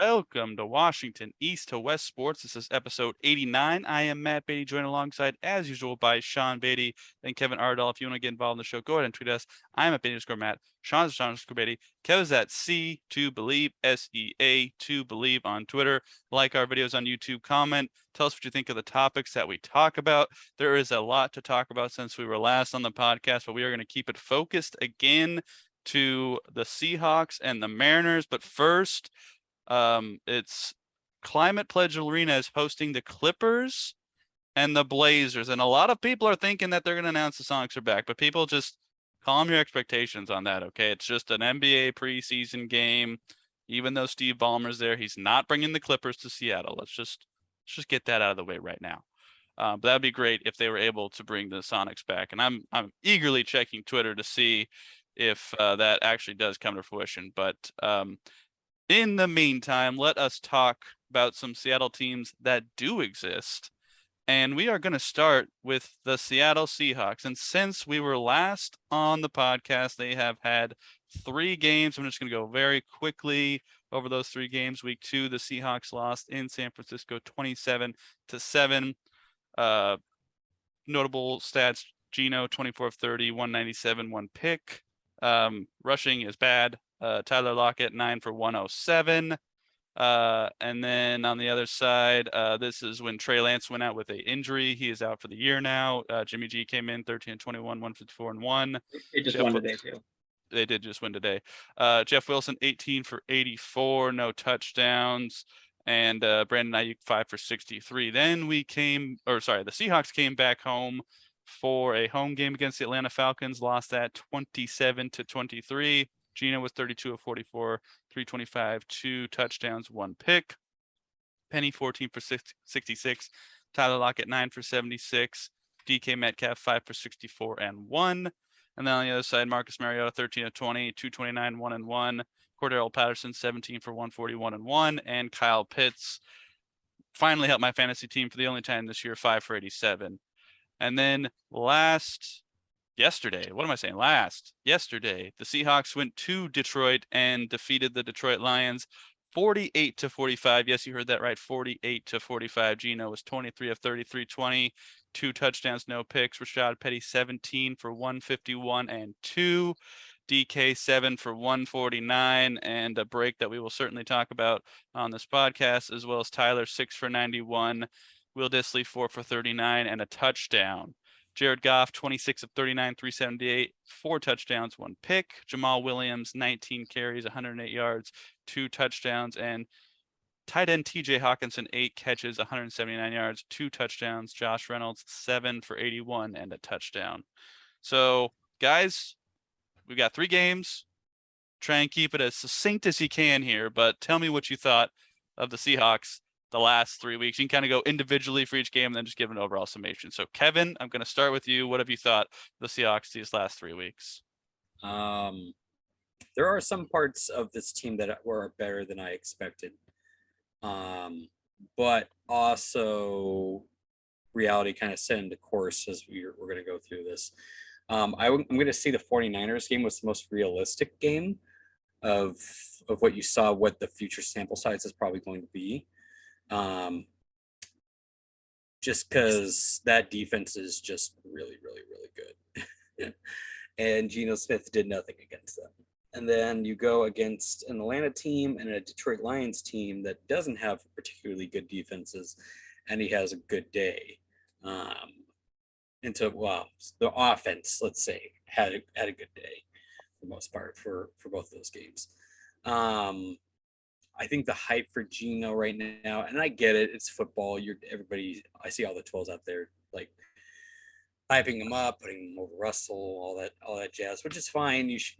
Welcome to Washington East to West Sports. This is episode 89. I am Matt Beatty, joined alongside, as usual, by Sean Beatty and Kevin Ardall. If you want to get involved in the show, go ahead and tweet us. I'm at Beatty_Matt. Sean's Sean_Beatty. Kevin's at C2Believe, SEA2Believe on Twitter. Like our videos on YouTube. Comment. Tell us what you think of the topics that we talk about. There is a lot to talk about since we were last on the podcast, but we are going to keep it focused again to the Seahawks and the Mariners. But first, it's Climate Pledge Arena is hosting the Clippers and the Blazers, and a lot of people are thinking that they're going to announce the Sonics are back, but people just calm your expectations on that, okay? It's just an NBA preseason game. Even though Steve Ballmer's there, he's not bringing the Clippers to Seattle. Let's just get that out of the way right now. But that'd be great if they were able to bring the Sonics back, and I'm eagerly checking Twitter to see if that actually does come to fruition. But in the meantime, let us talk about some Seattle teams that do exist. And we are going to start with the Seattle Seahawks. And since we were last on the podcast, they have had 3 games. I'm just going to go very quickly over those 3 games. Week 2, the Seahawks lost in San Francisco 27-7. Notable stats: Geno 24 of 30, 197, 1 pick. Rushing is bad. Tyler Lockett 9 for 107. And then on the other side, this is when Trey Lance went out with an injury. He is out for the year now. Jimmy G came in 13-21, 154-1. It just won today too. They did just win today. Jeff Wilson 18 for 84, no touchdowns. And Brandon Ayuk 5 for 63. Then the Seahawks came back home for a home game against the Atlanta Falcons, lost that 27-23. Geno was 32 of 44, 325, 2 touchdowns, 1 pick. Penny 14 for 66. Tyler Lockett 9 for 76. DK Metcalf 5 for 64 and 1. And then on the other side, Marcus Mariota 13 of 20, 229, 1 and 1. Cordero Patterson 17 for 141 and 1. And Kyle Pitts finally helped my fantasy team for the only time this year, 5 for 87. And then yesterday, the Seahawks went to Detroit and defeated the Detroit Lions 48-45. Yes, you heard that right. 48-45. Geno was 23 of 33, 20, 2 touchdowns, no picks. Rashad Petty 17 for 151 and 2. DK 7 for 149, and a break that we will certainly talk about on this podcast, as well as Tyler 6 for 91, Will Dissly 4 for 39, and a touchdown. Jared Goff 26 of 39, 378, 4 touchdowns, 1 pick. Jamal Williams 19 carries, 108 yards, 2 touchdowns, and tight end TJ Hawkinson 8 catches, 179 yards, 2 touchdowns. Josh Reynolds 7 for 81 and a touchdown. So, guys, we've got 3 games. Try and keep it as succinct as you can here, but tell me what you thought of the Seahawks the last 3 weeks. You can kind of go individually for each game and then just give an overall summation. So, Kevin, I'm going to start with you. What have you thought of the Seahawks these last 3 weeks? There are some parts of this team that were better than I expected. But also reality kind of set into course as we're going to go through this. I'm going to say the 49ers game was the most realistic game of what you saw, what the future sample size is probably going to be. Just because that defense is just really, really, really good. And Geno Smith did nothing against them. And then you go against an Atlanta team and a Detroit Lions team that doesn't have particularly good defenses, and he has a good day. The offense, let's say, had a good day for the most part for both of those games. I think the hype for Geno right now, and I get it, it's football. I see all the trolls out there like hyping him up, putting him over Russell, all that jazz, which is fine. You should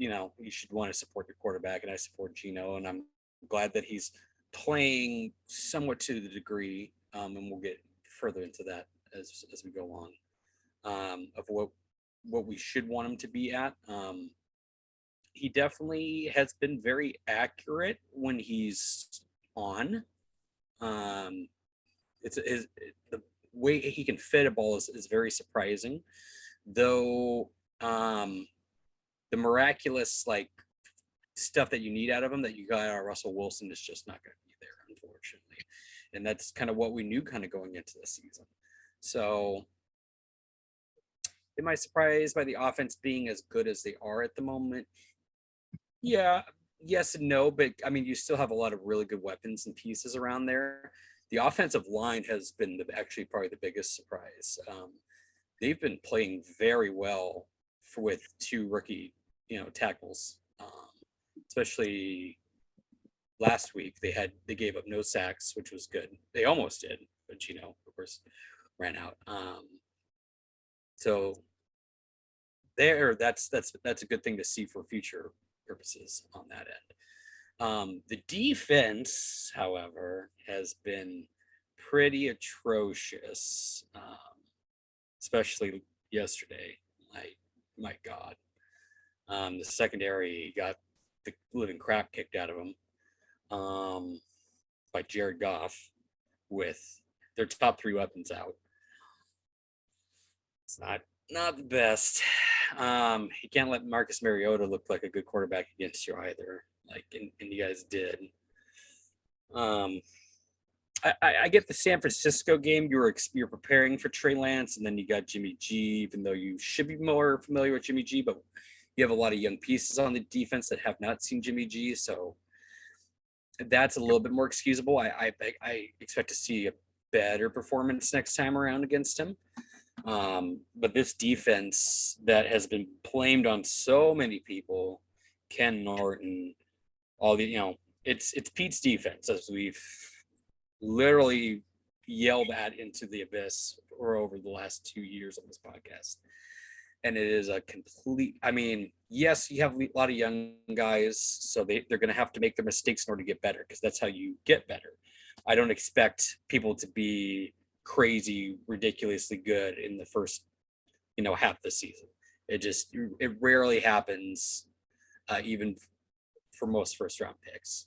want to support your quarterback, and I support Geno, and I'm glad that he's playing somewhat to the degree, and we'll get further into that as we go on, of what we should want him to be at. He definitely has been very accurate when he's on. The way he can fit a ball is very surprising, though. The miraculous stuff that you need out of him that you got out of Russell Wilson is just not going to be there. consistently. And that's kind of what we knew kind of going into the season. So am I surprised by the offense being as good as they are at the moment? Yeah, yes and no, but I mean, you still have a lot of really good weapons and pieces around there. The offensive line has been actually probably the biggest surprise. They've been playing very well with two rookie, tackles, especially last week. They gave up no sacks, which was good. They almost did, but Geno, of course, ran out. So that's a good thing to see for future purposes on that end. The defense, however, has been pretty atrocious, especially yesterday. My God, the secondary got the living crap kicked out of them by Jared Goff with their top three weapons out. It's not the best. You can't let Marcus Mariota look like a good quarterback against you either, and you guys did. I get the San Francisco game. You're preparing for Trey Lance, and then you got Jimmy G. Even though you should be more familiar with Jimmy G, but you have a lot of young pieces on the defense that have not seen Jimmy G, so that's a little bit more excusable. I expect to see a better performance next time around against him. But this defense that has been blamed on so many people, Ken Norton, all the, it's Pete's defense, as we've literally yelled at into the abyss for over the last 2 years on this podcast. And it is a complete, yes, you have a lot of young guys, so they're going to have to make their mistakes in order to get better, because that's how you get better. I don't expect people to be crazy, ridiculously good in the first, half the season. It rarely happens, even for most first round picks.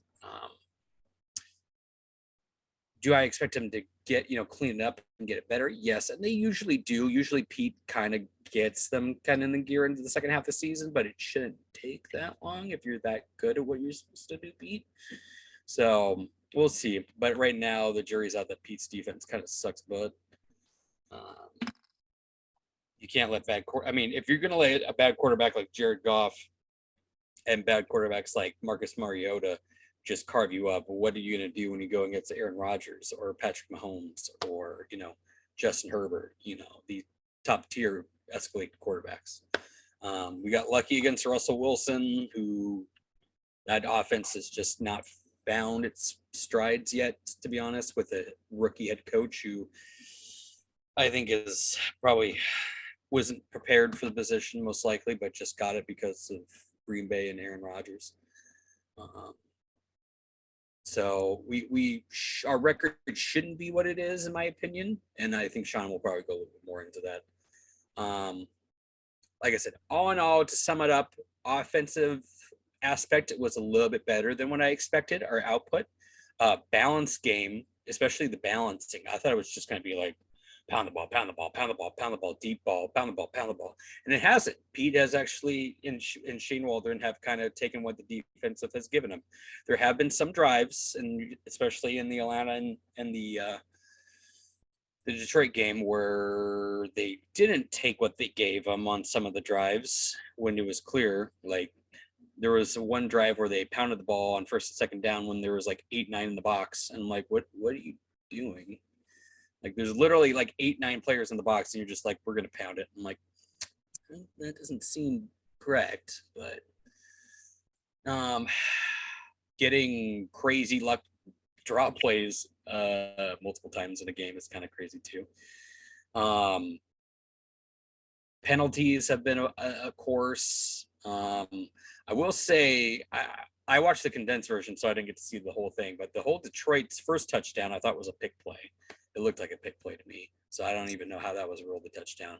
Do I expect them to get, clean it up and get it better? Yes, and they usually do. Usually Pete kind of gets them kind of in the gear into the second half of the season, but it shouldn't take that long if you're that good at what you're supposed to do, Pete. So we'll see. But right now, the jury's out that Pete's defense kind of sucks, but you can't let if you're going to let a bad quarterback like Jared Goff and bad quarterbacks like Marcus Mariota just carve you up, what are you going to do when you go against Aaron Rodgers or Patrick Mahomes or, Justin Herbert, the top tier escalated quarterbacks? We got lucky against Russell Wilson, who that offense has just not found its strides yet, to be honest, with a rookie head coach who I think is probably wasn't prepared for the position most likely, but just got it because of Green Bay and Aaron Rodgers. So our record shouldn't be what it is, in my opinion, and I think Sean will probably go a little bit more into that. Like I said, all in all, to sum it up, offensive aspect was a little bit better than what I expected. Our output, balanced game, especially the balancing. I thought it was just going to be like pound the ball, pound the ball, pound the ball, pound the ball, deep ball, pound the ball, pound the ball. And it hasn't. Pete has actually, in Shane Waldron, have kind of taken what the defensive has given him. There have been some drives, and especially in the Atlanta and the Detroit game, where they didn't take what they gave them on some of the drives when it was clear. Like there was one drive where they pounded the ball on first and second down when there was like 8-9 in the box. And I'm like, what are you doing? Like there's literally like 8-9 players in the box, and you're just like, we're going to pound it. I'm like, that doesn't seem correct, but getting crazy luck drop plays multiple times in a game is kind of crazy too. Penalties have been a course. I will say I watched the condensed version, so I didn't get to see the whole thing, but the whole Detroit's first touchdown I thought was a pick play. It looked like a pick play to me, so I don't even know how that was ruled a touchdown.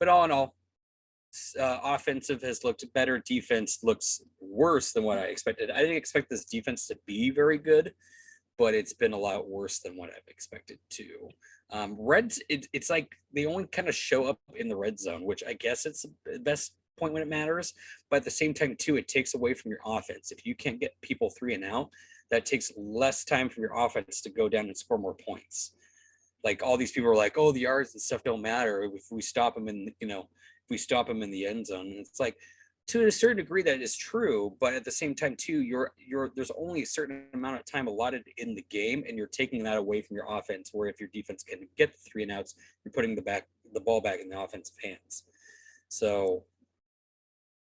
But all in all, offensive has looked better. Defense looks worse than what I expected. I didn't expect this defense to be very good, but it's been a lot worse than what I've expected too. Reds, it's like they only kind of show up in the red zone, which I guess it's the best point when it matters. But at the same time, too, it takes away from your offense. If you can't get people 3 and out, that takes less time for your offense to go down and score more points. Like all these people are like, oh, the yards and stuff don't matter if we stop them in, if we stop them in the end zone. And it's like, to a certain degree, that is true, but at the same time, too, there's only a certain amount of time allotted in the game, and you're taking that away from your offense. Where if your defense can get the 3 and outs, you're putting the ball back in the offensive hands. So,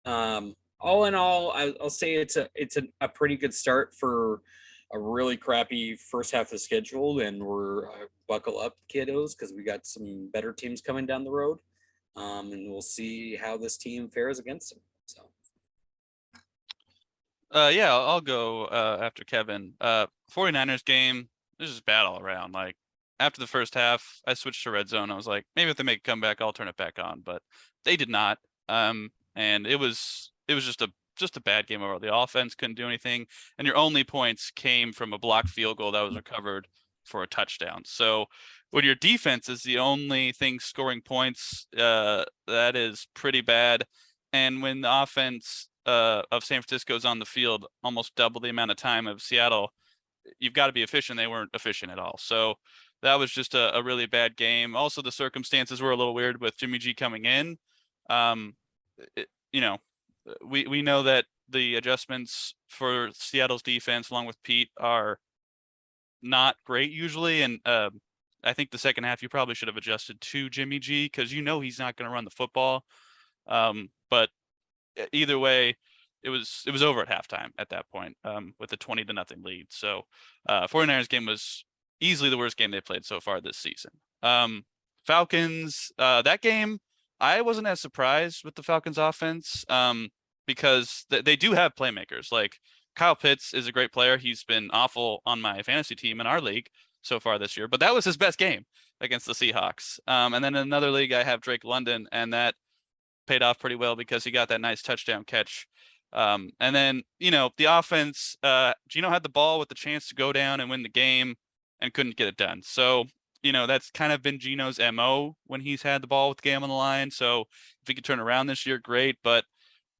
all in all, I'll say it's a pretty good start for a really crappy first half of the schedule, and we're buckle up, kiddos, because we got some better teams coming down the road, and we'll see how this team fares against them. So, yeah, I'll go after Kevin. 49ers game, this is bad all around. Like after the first half, I switched to red zone. I was like, maybe if they make a comeback, I'll turn it back on, but they did not. And it was just a bad game overall. The offense couldn't do anything, and your only points came from a blocked field goal that was recovered for a touchdown. So when your defense is the only thing scoring points, that is pretty bad. And when the offense of San Francisco is on the field almost double the amount of time of Seattle, you've got to be efficient. They weren't efficient at all. So that was just a really bad game. Also, the circumstances were a little weird with Jimmy G coming in. We know that the adjustments for Seattle's defense, along with Pete, are not great usually. And I think the second half, you probably should have adjusted to Jimmy G because he's not going to run the football. But either way, it was over at halftime at that point with a 20-0 lead. So 49ers game was easily the worst game they played so far this season. Falcons, that game, I wasn't as surprised with the Falcons offense because they do have playmakers. Like Kyle Pitts is a great player. He's been awful on my fantasy team in our league so far this year, but that was his best game against the Seahawks. And then in another league, I have Drake London, and that paid off pretty well because he got that nice touchdown catch. And then, the offense, Geno had the ball with the chance to go down and win the game and couldn't get it done. So, that's kind of been Geno's MO when he's had the ball with the game on the line. So if he could turn around this year, great. But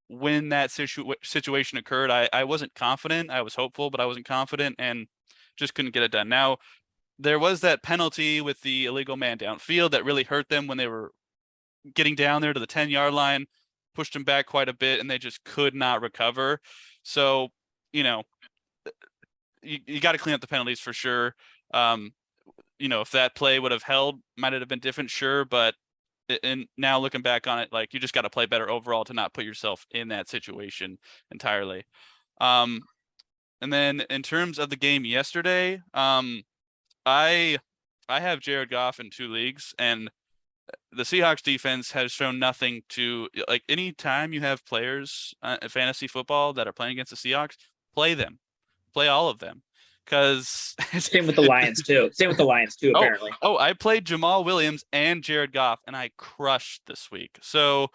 when that situation occurred, I wasn't confident. I was hopeful, but I wasn't confident and just couldn't get it done. Now, there was that penalty with the illegal man downfield that really hurt them when they were getting down there to the 10-yard line, pushed them back quite a bit, and they just could not recover. So, you got to clean up the penalties for sure. If that play would have held, might it have been different? Sure. But and now looking back on it, like you just got to play better overall to not put yourself in that situation entirely. And then in terms of the game yesterday, I have Jared Goff in 2 leagues, and the Seahawks defense has shown nothing to, like, any time you have players in fantasy football that are playing against the Seahawks, play all of them. Because same with the Lions too. Apparently. I played Jamal Williams and Jared Goff, and I crushed this week. So,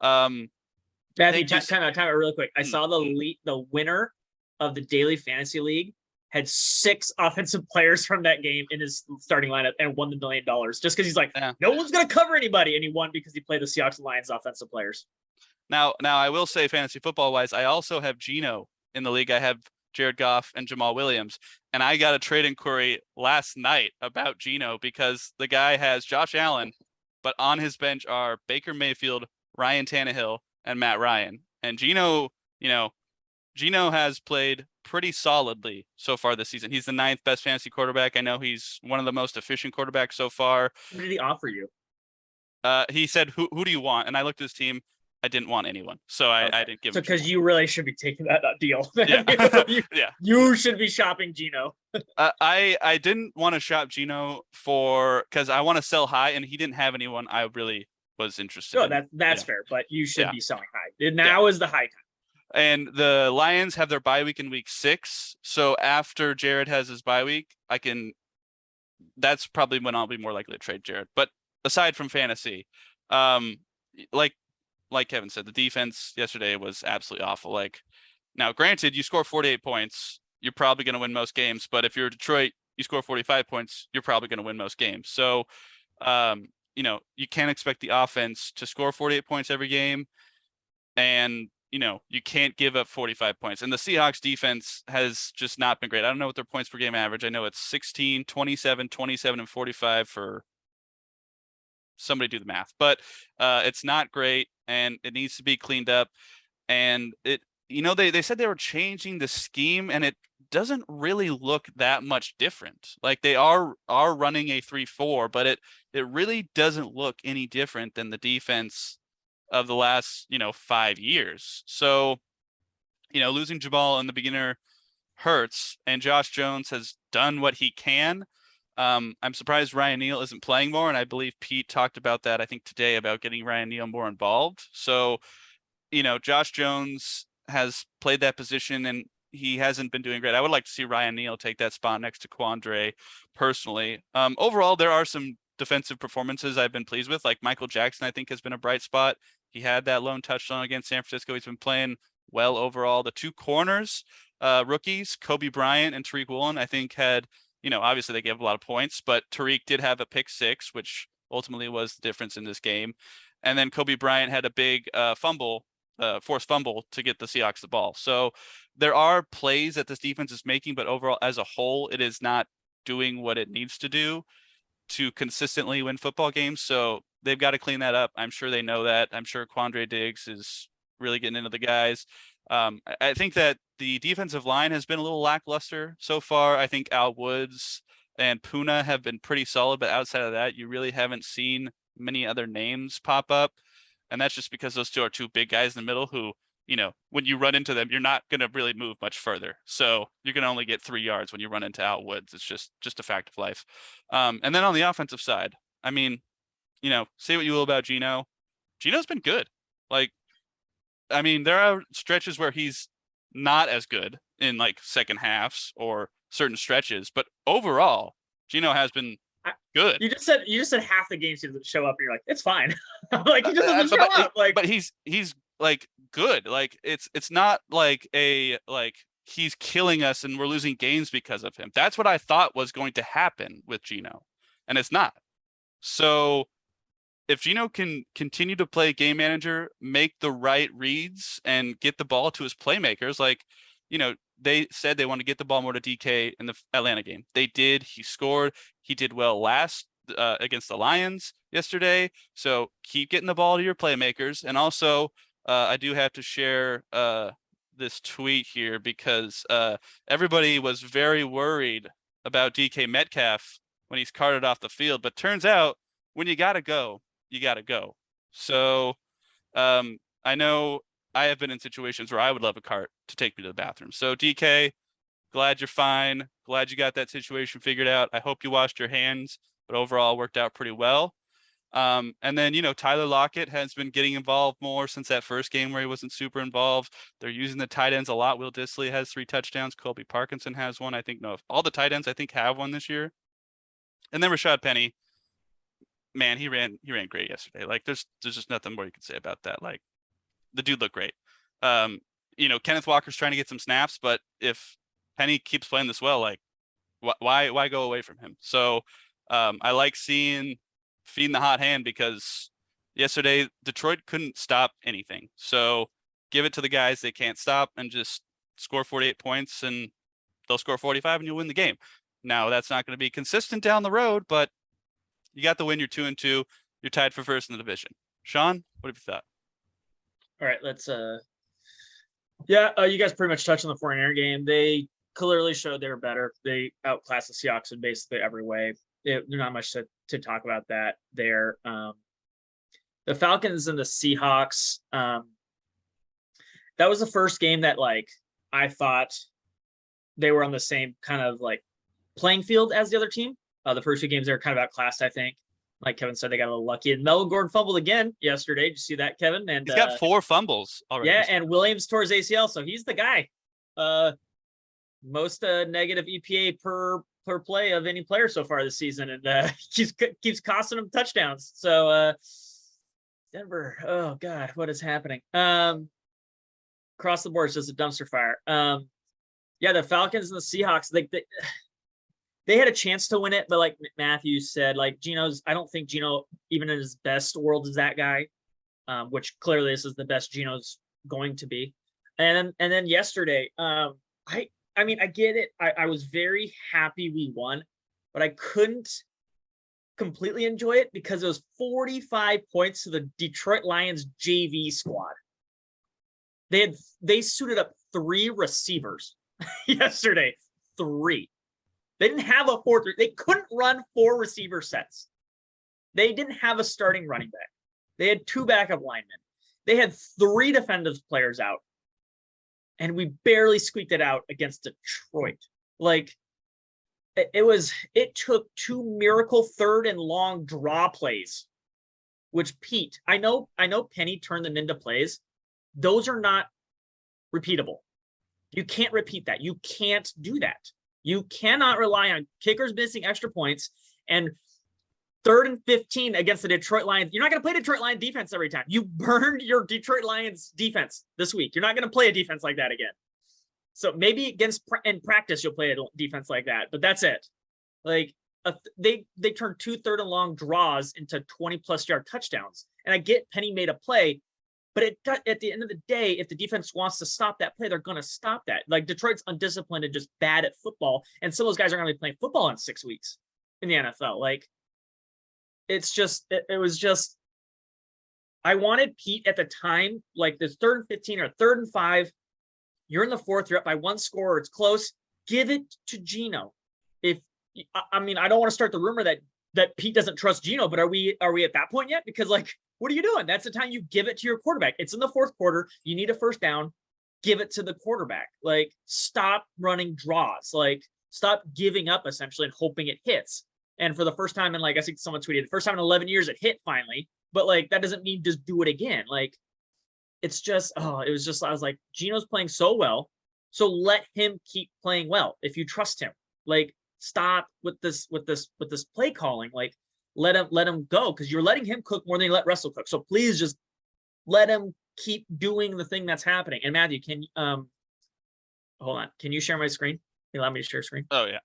Matthew, time out really quick. I saw the winner of the daily fantasy league had 6 offensive players from that game in his starting lineup and won the $1 million just because he's like, no one's going to cover anybody. And he won because he played the Seahawks and Lions offensive players. Now I will say fantasy football wise, I also have Geno in the league. I have Jared Goff and Jamal Williams. And I got a trade inquiry last night about Geno because the guy has Josh Allen, but on his bench are Baker Mayfield, Ryan Tannehill, and Matt Ryan. And Geno has played pretty solidly so far this season. He's the 9th best fantasy quarterback. I know he's one of the most efficient quarterbacks so far. What did he offer you? He said, who do you want? And I looked at his team. I didn't want anyone. So I didn't give him. Because you really should be taking that deal. Yeah. You should be shopping Geno. I didn't want to shop Geno because I want to sell high, and he didn't have anyone I really was interested in. That's fair, but you should be selling high. Now is the high time. And the Lions have their bye week in week 6. So after Jared has his bye week, that's probably when I'll be more likely to trade Jared. But aside from fantasy, like Kevin said, the defense yesterday was absolutely awful. Like, now granted, you score 48 points, you're probably going to win most games. But if you're Detroit, you score 45 points, you're probably going to win most games. So, you can't expect the offense to score 48 points every game. and you can't give up 45 points. And the Seahawks defense has just not been great. I don't know what their points per game average. I know it's 16, 27, 27, and 45 for somebody do the math, but it's not great and it needs to be cleaned up. And they said they were changing the scheme and it doesn't really look that much different. Like they are running a 3-4, but it really doesn't look any different than the defense of the last 5 years. So losing Jamal in the beginner hurts, and Josh Jones has done what he can. I'm surprised Ryan Neal isn't playing more, and I believe Pete talked about that I think today about getting Ryan Neal more involved. So Josh Jones has played that position and he hasn't been doing great. I would like to see Ryan Neal take that spot next to Quandre personally. Overall, there are some defensive performances I've been pleased with. Like Michael Jackson, I think, has been a bright spot. He had that lone touchdown against San Francisco. He's been playing well overall. The two corners, rookies, Kobe Bryant and Tariq Woolen, I think had, obviously they gave a lot of points, but Tariq did have a pick six, which ultimately was the difference in this game. And then Kobe Bryant had a big forced fumble to get the Seahawks the ball. So there are plays that this defense is making, but overall as a whole, it is not doing what it needs to do to consistently win football games. So they've got to clean that up. I'm sure they know that. I'm sure Quandre Diggs is really getting into the guys. I think that the defensive line has been a little lackluster so far. I think Al Woods and Puna have been pretty solid, but outside of that, you really haven't seen many other names pop up. And that's just because those two are two big guys in the middle who, when you run into them, you're not going to really move much further. So you're going to only get 3 yards when you run into Al Woods. It's just a fact of life. And then on the offensive side, I mean, say what you will about Geno. Geno's been good. There are stretches where he's not as good in second halves or certain stretches, but overall, Geno has been good. You just said half the games he doesn't show up, and you're like, it's fine. He just doesn't show up. But he's good. It's not he's killing us and we're losing games because of him. That's what I thought was going to happen with Geno, and it's not. So if Geno can continue to play game manager, make the right reads, and get the ball to his playmakers, they said they want to get the ball more to DK in the Atlanta game. They did. He scored. He did well last against the Lions yesterday. So keep getting the ball to your playmakers. And also, I do have to share this tweet here because everybody was very worried about DK Metcalf when he's carted off the field. But turns out when you got to go, you got to go. So I know I have been in situations where I would love a cart to take me to the bathroom. So DK, glad you're fine. Glad you got that situation figured out. I hope you washed your hands, but overall worked out pretty well. And then, Tyler Lockett has been getting involved more since that first game where he wasn't super involved. They're using the tight ends a lot. Will Dissly has 3 touchdowns. Colby Parkinson has 1. I think all the tight ends I think have 1 this year. And then Rashad Penny, man, he ran great yesterday. There's just nothing more you can say about that. The dude looked great. Kenneth Walker's trying to get some snaps, but if Penny keeps playing this well, why go away from him? So I like feeding the hot hand because yesterday Detroit couldn't stop anything. So give it to the guys they can't stop and just score 48 points and they'll score 45 and you'll win the game. Now that's not going to be consistent down the road, but you got the win. You're 2-2. You're tied for first in the division. Sean, what have you thought? All right, let's you guys pretty much touched on the 49er game. They clearly showed they were better. They outclassed the Seahawks in basically every way. There's not much to talk about that there. The Falcons and the Seahawks, that was the first game that I thought they were on the same kind of playing field as the other team. The first 2 games they were kind of outclassed, I think. Like Kevin said, they got a little lucky. And Melvin Gordon fumbled again yesterday. Did you see that, Kevin? And he's got 4 fumbles already. Yeah, and Williams tore his ACL, so he's the guy. Most negative EPA per play of any player so far this season, and keeps costing them touchdowns. So Denver, oh god, what is happening? Across the board, it's just a dumpster fire. The Falcons and the Seahawks, they had a chance to win it, but like Matthew said, I don't think Geno, even in his best world, is that guy, which clearly this is the best Geno's going to be. And then yesterday, I mean, I get it. I was very happy we won, but I couldn't completely enjoy it because it was 45 points to the Detroit Lions JV squad. They suited up 3 receivers yesterday. 3. They didn't have a 4-3. They couldn't run 4 receiver sets. They didn't have a starting running back. They had 2 backup linemen. They had 3 defensive players out. And we barely squeaked it out against Detroit. Like, it took 2 miracle 3rd and long draw plays, which Pete, I know Penny turned them into plays. Those are not repeatable. You can't repeat that. You can't do that. You cannot rely on kickers missing extra points and 3rd and 15 against the Detroit Lions. You're not going to play Detroit Lions defense every time. You burned your Detroit Lions defense this week. You're not going to play a defense like that again. So maybe in practice you'll play a defense like that, but that's it. Like they turned 2 3rd and long draws into 20+ yard touchdowns. And I get Penny made a play, but at the end of the day, if the defense wants to stop that play, they're going to stop that. Like Detroit's undisciplined and just bad at football, and some of those guys are going to be playing football in 6 weeks in the NFL. Like it's just it was just. I wanted Pete at the time, like this 3rd and 15 or 3rd and 5. You're in the 4th, you're up by 1 score, it's close. Give it to Geno. I mean, I don't want to start the rumor that Pete doesn't trust Geno, but are we at that point yet? Because like, what are you doing? That's the time you give it to your quarterback. It's in the 4th quarter. You need a 1st down. Give it to the quarterback. Like, stop running draws. Like, stop giving up essentially and hoping it hits. And for the first time in, like, I think someone tweeted, the first time in 11 years it hit finally. But like, that doesn't mean just do it again. Like, it's just, it was just, I was like, Geno's playing so well. So let him keep playing well. If you trust him, like, stop with this play calling. Like, let him go. Cause you're letting him cook more than you let Russell cook. So please just let him keep doing the thing that's happening. And Matthew, can hold on. Can you share my screen? Can you allow me to share screen? Oh yeah.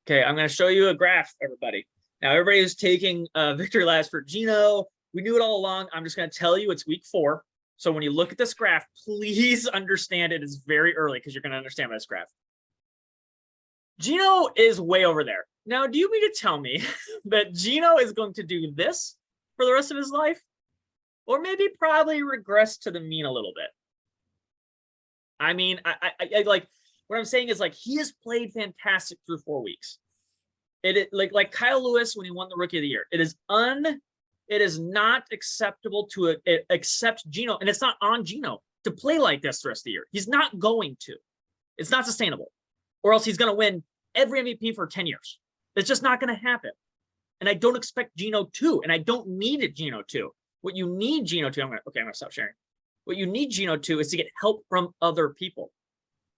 Okay, I'm going to show you a graph, everybody. Now, everybody is taking victory laps for Geno. We knew it all along. I'm just going to tell you it's week 4. So when you look at this graph, please understand it is very early because you're going to understand this graph. Geno is way over there. Now, do you mean to tell me that Geno is going to do this for the rest of his life? Or maybe probably regress to the mean a little bit? I mean, I like... What I'm saying is, like, he has played fantastic through 4 weeks. It like Kyle Lewis when he won the Rookie of the Year. It is not acceptable to accept Geno, and it's not on Geno to play like this the rest of the year. He's not going to. It's not sustainable, or else he's going to win every MVP for 10 years. It's just not going to happen. And I don't expect Geno to, and I don't need Geno to. What you need Geno to, I'm going to stop sharing. What you need Geno to is to get help from other people.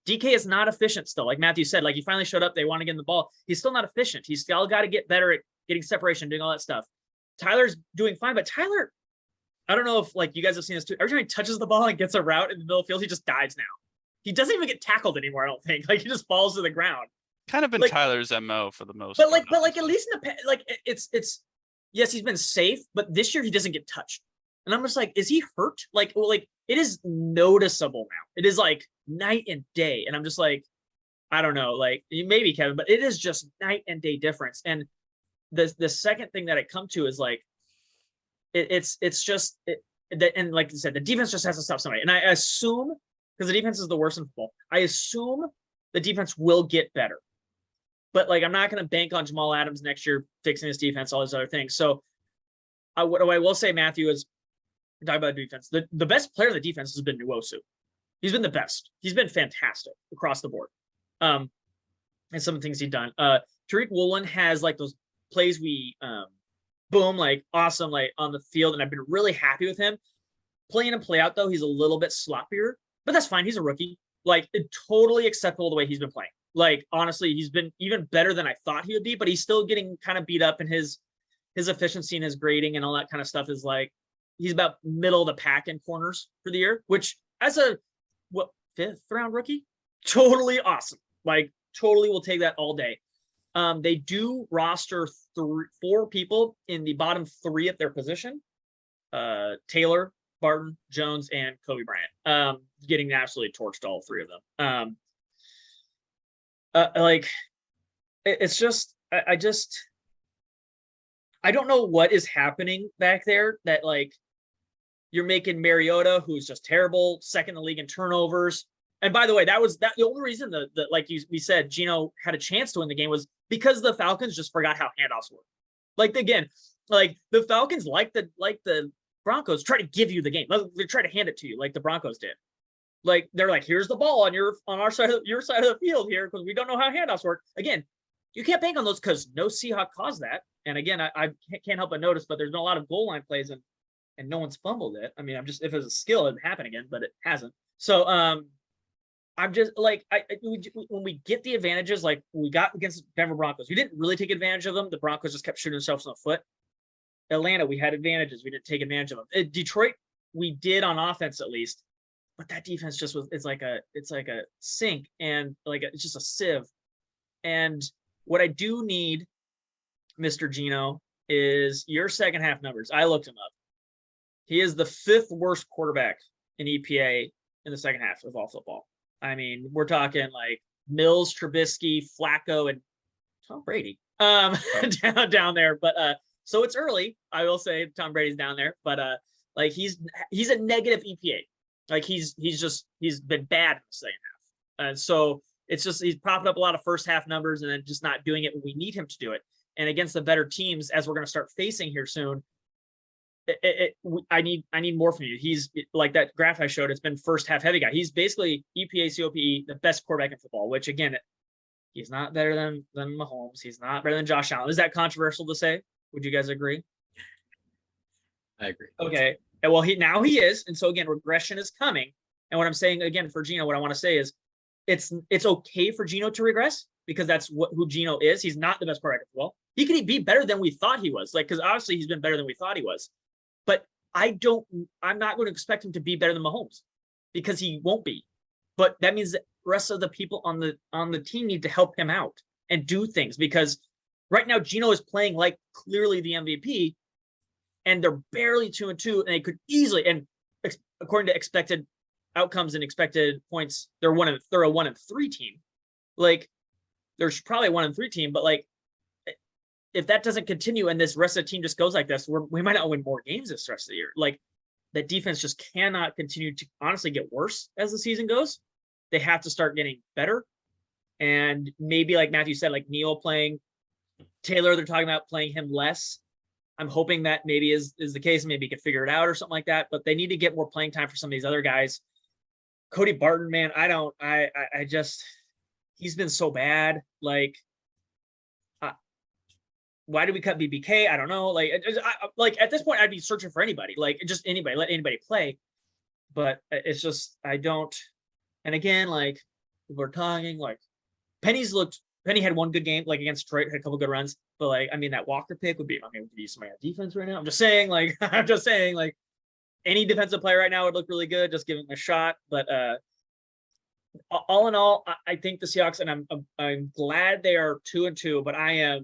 DK is not efficient still. Like Matthew said, like, he finally showed up. They want to get in the ball. He's still not efficient. He's still got to get better at getting separation, doing all that stuff. Tyler's doing fine, but Tyler, I don't know if like you guys have seen this too. Every time he touches the ball and gets a route in the middle of the field, he just dives now. He doesn't even get tackled anymore, I don't think. Like, he just falls to the ground. Kind of been like, Tyler's MO for the most part. But at least in the like it's yes, he's been safe, but this year he doesn't get touched. And I'm just like, is he hurt? Like, well, like, it is noticeable now. It is like night and day. And I'm just like, I don't know, like maybe Kevin, but it is just night and day difference. And the second thing that I come to is like, it's just, and like you said, the defense just has to stop somebody. And I assume, because the defense is the worst in football, I assume the defense will get better. But like, I'm not going to bank on Jamal Adams next year fixing his defense, all these other things. So what I will say, Matthew, is talk about defense. The best player in the defense has been Nwosu. He's been the best. He's been fantastic across the board. And some of the things he's done. Tariq Woolen has like those plays boom, like awesome, like on the field. And I've been really happy with him. Play in and play out, though, he's a little bit sloppier, but that's fine. He's a rookie. Like, totally acceptable the way he's been playing. Like, honestly, he's been even better than I thought he would be, but he's still getting kind of beat up, and his efficiency and his grading and all that kind of stuff is like, he's about middle of the pack in corners for the year, which as a 5th round rookie, totally awesome. Like, totally will take that all day. They do roster 4 people in the bottom 3 at their position. Taylor, Barton, Jones, and Kobe Bryant, getting absolutely torched, all three of them. It's just, I don't know what is happening back there, that like you're making Mariota, who's just terrible, second in the league in turnovers. And by the way, that was the only reason that like we said, Geno had a chance to win the game was because the Falcons just forgot how handoffs work. Like again, like the Falcons, like the Broncos, try to give you the game. They try to hand it to you like the Broncos did. Like they're like, here's the ball on our side of your side of the field here, because we don't know how handoffs work. Again, you can't bank on those because no Seahawk caused that. And again, I can't help but notice, but there's been a lot of goal line plays and no one's fumbled it. I mean, if it was a skill, it'd happen again, but it hasn't. So I'm just like, when we get the advantages, like we got against Denver Broncos, we didn't really take advantage of them. The Broncos just kept shooting themselves in the foot. Atlanta, we had advantages. We didn't take advantage of them. Detroit, we did on offense at least, but that defense just was, it's like a sink, and like it's just a sieve. And what I do need, Mr. Geno, is your second half numbers. I looked him up. He is the 5th worst quarterback in EPA in the second half of all football. I mean, we're talking like Mills, Trubisky, Flacco, and Tom Brady down there. But so it's early. I will say Tom Brady's down there, but like he's a negative EPA. Like he's been bad in the second half. And so it's just, he's propping up a lot of first half numbers and then just not doing it when we need him to do it. And against the better teams, as we're going to start facing here soon, I need more from you. He's like that graph I showed. It's been first half heavy guy. He's basically EPA, COPE, the best quarterback in football, which again, he's not better than Mahomes. He's not better than Josh Allen. Is that controversial to say? Would you guys agree? I agree. Okay. And well, now he is. And so again, regression is coming. And what I'm saying again for Geno, what I want to say is it's okay for Geno to regress, because that's who Geno is. He's not the best quarterback in football. He could be better than we thought he was. Like, because obviously he's been better than we thought he was. But I'm not going to expect him to be better than Mahomes, because he won't be. But that means that the rest of the people on the team need to help him out and do things, because right now Geno is playing like clearly the MVP, and they're barely 2-2, and they could easily, and according to expected outcomes and expected points, they're a 1-3 team. Like there's probably a 1-3 team, but like if that doesn't continue and this rest of the team just goes like this, we might not win more games this rest of the year. Like that defense just cannot continue to honestly get worse as the season goes. They have to start getting better. And maybe like Matthew said, like Neal playing Taylor, they're talking about playing him less. I'm hoping that maybe is the case. Maybe he could figure it out or something like that, but they need to get more playing time for some of these other guys. Cody Barton, man, I just, he's been so bad. Like, why did we cut BBK? I don't know. Like at this point, I'd be searching for anybody, like just anybody, let anybody play. But it's just, I don't. And again, like we're talking, like Penny had one good game, like against Detroit, had a couple good runs. But like, I mean, that Walker pick would be, I mean, we could use somebody on defense right now. I'm just saying, like, any defensive player right now would look really good. Just give him a shot. But all in all, I think the Seahawks, and I'm glad they are 2-2, but I am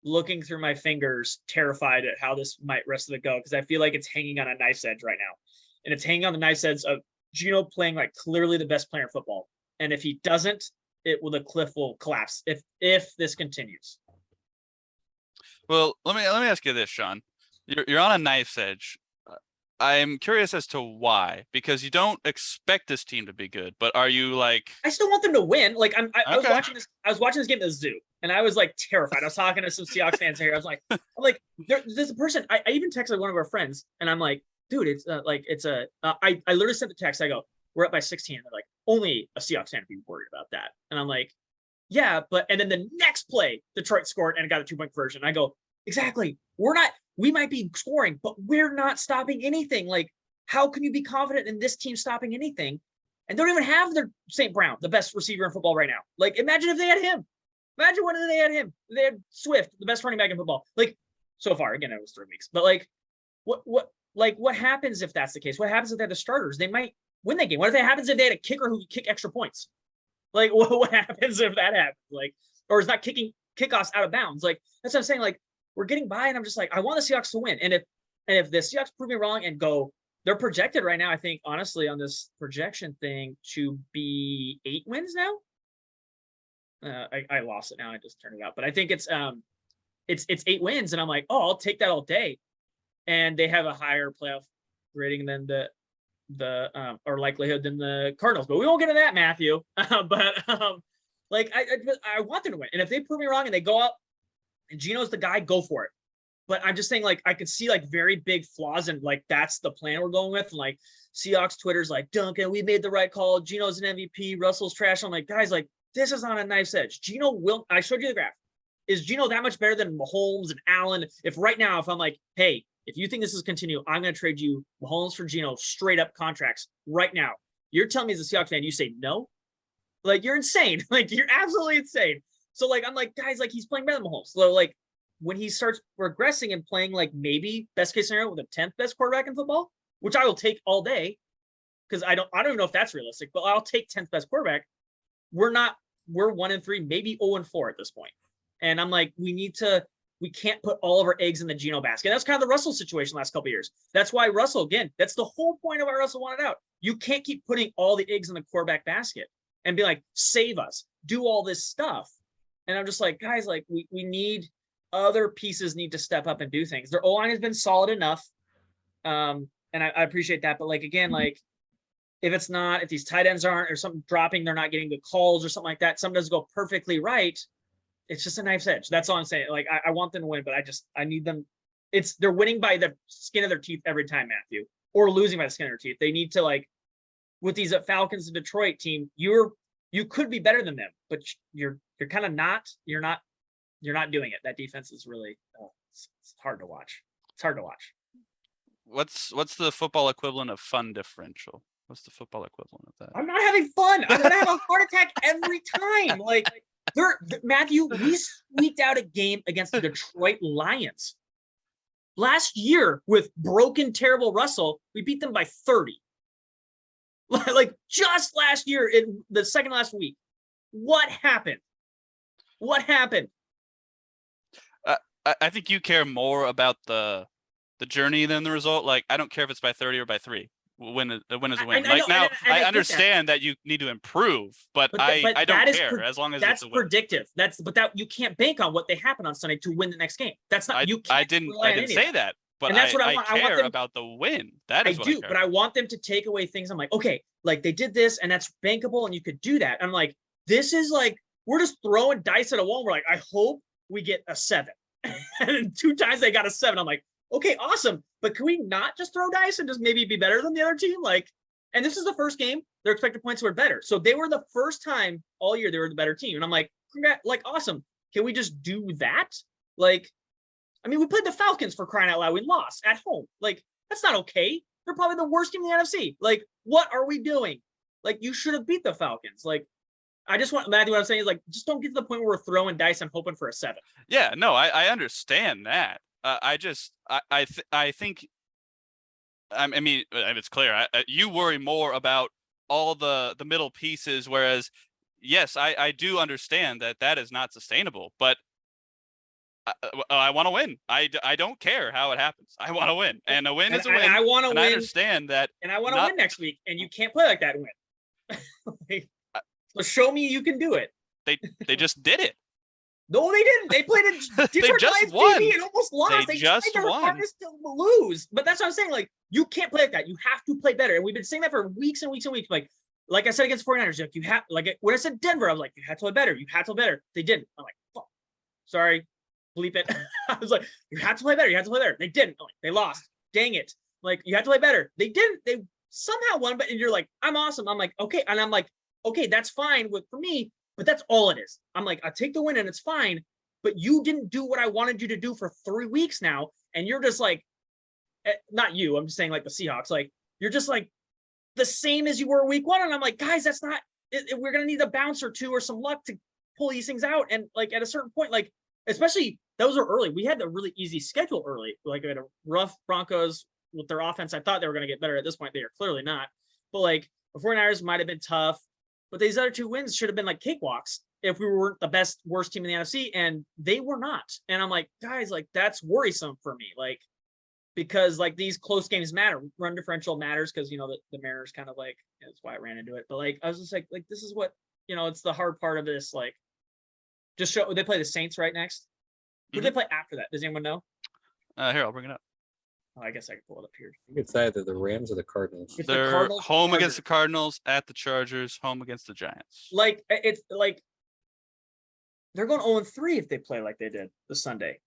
looking through my fingers, terrified at how this might rest of it go, because I feel like it's hanging on a knife's edge right now. And it's hanging on the knife's edge of Geno playing like clearly the best player in football. And if he doesn't, the cliff will collapse if this continues. Well, let me ask you this, Sean. You're on a knife's edge. I'm curious as to why, because you don't expect this team to be good, but are you like? I still want them to win. Like I was watching this. I was watching this game at the zoo, and I was like terrified. I was talking to some Seahawks fans here. I was like, there's a person. I even texted one of our friends, and I'm like, dude, it's I literally sent the text. I go, we're up by 16. They're like, only a Seahawks fan would be worried about that. And I'm like, yeah, but and then the next play, Detroit scored and got a 2-point conversion. I go, exactly. We might be scoring, but we're not stopping anything. Like, how can you be confident in this team stopping anything? And they don't even have their St. Brown, the best receiver in football right now. Like, imagine if they had him. Imagine when they had him. They had Swift, the best running back in football. Like, so far, again, it was 3 weeks. But like, what happens if that's the case? What happens if they have the starters? They might win that game. What if it happens if they had a kicker who could kick extra points? Like, what happens if that happens? Like, or is not kicking kickoffs out of bounds? Like, that's what I'm saying. Like, we're getting by, and I'm just like, I want the Seahawks to win. And if And if the Seahawks prove me wrong and go, they're projected right now, I think, honestly, on this projection thing to be 8 wins now. I lost it now. I just turned it out, but I think it's 8 wins, and I'm like, oh, I'll take that all day. And they have a higher playoff rating than the or likelihood than the Cardinals, but we won't get into that, Matthew. But I want them to win, and if they prove me wrong and they go up, and Geno's the guy, go for it. But I'm just saying, like, I could see like very big flaws, and like that's the plan we're going with. And like Seahawks Twitter's like, Duncan, we made the right call. Geno's an MVP. Russell's trash. I'm like, guys, like this is on a knife's edge. Geno will. I showed you the graph. Is Geno that much better than Mahomes and Allen? If right now, if I'm like, hey, if you think this is continue, I'm going to trade you Mahomes for Geno, straight up contracts right now. You're telling me as a Seahawks fan, you say no? Like, you're insane. Like, you're absolutely insane. So like, I'm like, guys, like he's playing better than Mahomes. So like, when he starts regressing and playing like maybe best case scenario with the 10th best quarterback in football, which I will take all day, because I don't even know if that's realistic, but I'll take 10th best quarterback. We're 1-3, maybe 0-4 at this point. And I'm like, we can't put all of our eggs in the Geno basket. That's kind of the Russell situation last couple of years. That's why Russell, again, that's the whole point of why Russell wanted out. You can't keep putting all the eggs in the quarterback basket and be like, save us, do all this stuff. And I'm just like, guys, like we need, other pieces need to step up and do things. Their O-line has been solid enough. And I appreciate that. But like, again, like if these tight ends aren't, or something dropping, they're not getting the calls or something like that, something doesn't go perfectly right. It's just a knife's edge. That's all I'm saying. Like, I want them to win, but I need them. They're winning by the skin of their teeth every time, Matthew, or losing by the skin of their teeth. They need to, like, with these Falcons and Detroit team, you could be better than them, but you're kind of not. You're not doing it. That defense is really it's hard to watch. It's hard to watch. What's the football equivalent of fun differential? What's the football equivalent of that? I'm not having fun. I'm gonna have a heart attack every time. Like, Matthew, we squeaked out a game against the Detroit Lions last year with broken, terrible Russell. We beat them by 30. Like just last year in the second last week. What happened? What happened? I think you care more about the journey than the result. Like, I don't care if it's by 30 or by 3. A win is a win. I understand that you need to improve, but I don't care as long as it's a win. Predictive. But you can't bank on what they happen on Sunday to win the next game. That's not. I didn't say that. But and that's what I want. I care want them, about the win. That is what I do. But I want them to take away things. I'm like, okay, like they did this, and that's bankable, and you could do that. I'm like, this is like we're just throwing dice at a wall. We're like, I hope we get a 7. And 2 times they got a 7. I'm like, okay, awesome. But can we not just throw dice and just maybe be better than the other team? Like, and this is the first game. Their expected points were better. So they were the first time all year they were the better team. And I'm like, congrats, like, awesome. Can we just do that? Like, I mean, we played the Falcons, for crying out loud. We lost at home. Like, that's not okay. They're probably the worst team in the NFC. Like, what are we doing? Like, you should have beat the Falcons. Like, I just want, Matthew, what I'm saying is, like, just don't get to the point where we're throwing dice and hoping for a 7. Yeah, no, I understand that. I think, I mean, it's clear. You worry more about all the middle pieces, whereas, yes, I do understand that is not sustainable, but I want to win. I don't care how it happens. I want to win, and a win is a win. I want to win. I understand that, and I want to win next week. And you can't play like that and win. So show me you can do it. They just did it. No, they didn't. They played a They just won. TV and almost lost. They just tried their won. hardest to lose. But that's what I'm saying. Like, you can't play like that. You have to play better. And we've been saying that for weeks and weeks and weeks. Like I said against 49ers, like, you have, like when I said Denver, I was like, you had to play better. You had to play better. They didn't. I'm like, fuck. Sorry. Bleep it. I was like, you had to play better. You had to play better. They didn't. I'm like, they lost. Dang it. Like, you had to play better. They didn't. They somehow won, but and you're like, I'm awesome. I'm like, okay. And I'm like, okay, that's fine for me, but that's all it is. I'm like, I take the win and it's fine, but you didn't do what I wanted you to do for 3 weeks now. And you're just like, not you, I'm just saying like the Seahawks, like, you're just like the same as you were week 1. And I'm like, guys, that's not, we're going to need a bounce or 2 or some luck to pull these things out. And like at a certain point, like, especially those are early. We had a really easy schedule early. Like, we had a rough Broncos with their offense. I thought they were going to get better at this point. They are clearly not. But like, the 49ers might have been tough. But these other 2 wins should have been like cakewalks if we weren't the worst team in the NFC, and they were not. And I'm like, guys, like, that's worrisome for me. Like, because like these close games matter. Run differential matters because the Mariners kind of like that's why I ran into it. But like I was just like this is what it's the hard part of this. Like, just show they play the Saints right next. Who do they play after that? Does anyone know? Here, I'll bring it up. Oh, I guess I can pull it up here. I think it's either the Rams or the Cardinals. It's They're the Cardinals, home against the Cardinals, at the Chargers, home against the Giants. Like it's like they're going 0-3 if they play like they did the Sunday.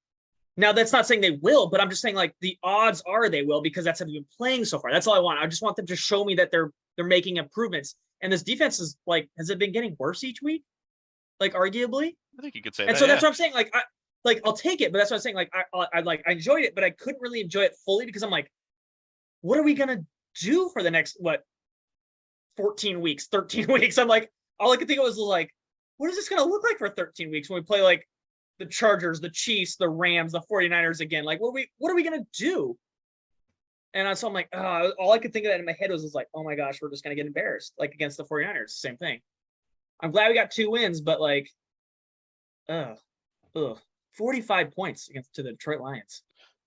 Now that's not saying they will, but I'm just saying like the odds are they will because that's how they've been playing so far. That's all I want. I just want them to show me that they're making improvements. And this defense is like, has it been getting worse each week? Like arguably. I think you could say and that. So that's what I'm saying. Like I'll take it, but that's what I'm saying. Like I enjoyed it, but I couldn't really enjoy it fully because I'm like, what are we gonna do for the next 14 weeks, 13 weeks? I'm like, all I could think of was like, what is this gonna look like for 13 weeks when we play like the Chargers, the Chiefs, the Rams, the 49ers again? Like, what are we gonna do? And so I'm like, all I could think of that in my head was like, oh my gosh, we're just gonna get embarrassed, like against the 49ers. Same thing. I'm glad we got 2 wins, but like, 45 points to the Detroit Lions.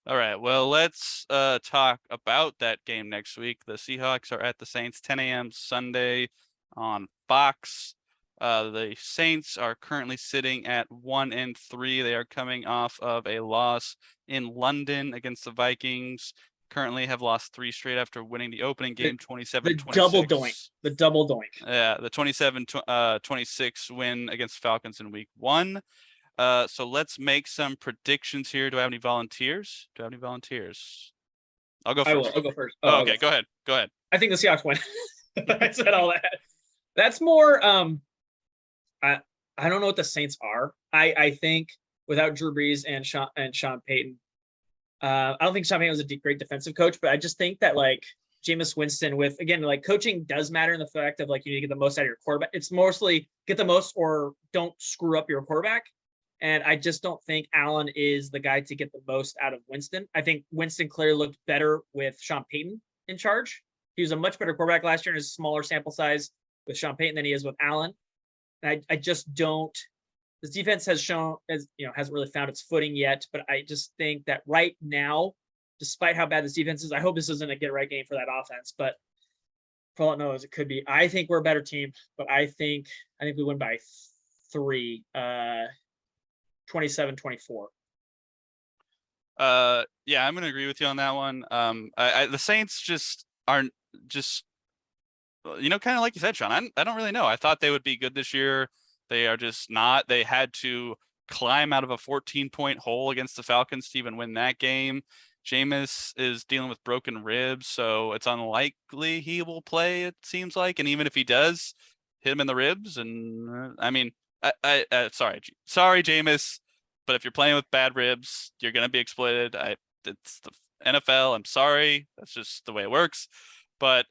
All right. Well, let's talk about that game next week. The Seahawks are at the Saints, 10 a.m. Sunday on Fox. The Saints are currently sitting at 1-3. They are coming off of a loss in London against the Vikings. Currently have lost 3 straight after winning the opening game, 27-26. The double doink. Yeah, the 27-26 win against Falcons in week 1. So let's make some predictions here. Do I have any volunteers? I'll go first. I'll go first. Okay, go ahead. I think the Seahawks win. I said all that. That's more. I don't know what the Saints are. I think without Drew Brees and Sean Payton, I don't think Sean Payton was a great defensive coach, but I just think that like Jameis Winston with, again, like coaching does matter in the fact of like you need to get the most out of your quarterback. It's mostly get the most or don't screw up your quarterback. And I just don't think Allen is the guy to get the most out of Winston. I think Winston clearly looked better with Sean Payton in charge. He was a much better quarterback last year in a smaller sample size with Sean Payton than he is with Allen. And I just don't. This defense has shown, hasn't really found its footing yet. But I just think that right now, despite how bad this defense is, I hope this isn't a get-right game for that offense. But for all it knows, it could be. I think we're a better team, but I think we win by 3. 27-24. Yeah, I'm gonna agree with you on that one. The Saints just aren't just, kind of like you said, Sean. I don't really know. I thought they would be good this year. They are just not. They had to climb out of a 14-point hole against the Falcons to even win that game. Jameis is dealing with broken ribs, so it's unlikely he will play, it seems like. And even if he does, hit him in the ribs. And sorry, Jameis, but if you're playing with bad ribs, you're going to be exploited. It's the NFL. I'm sorry. That's just the way it works. But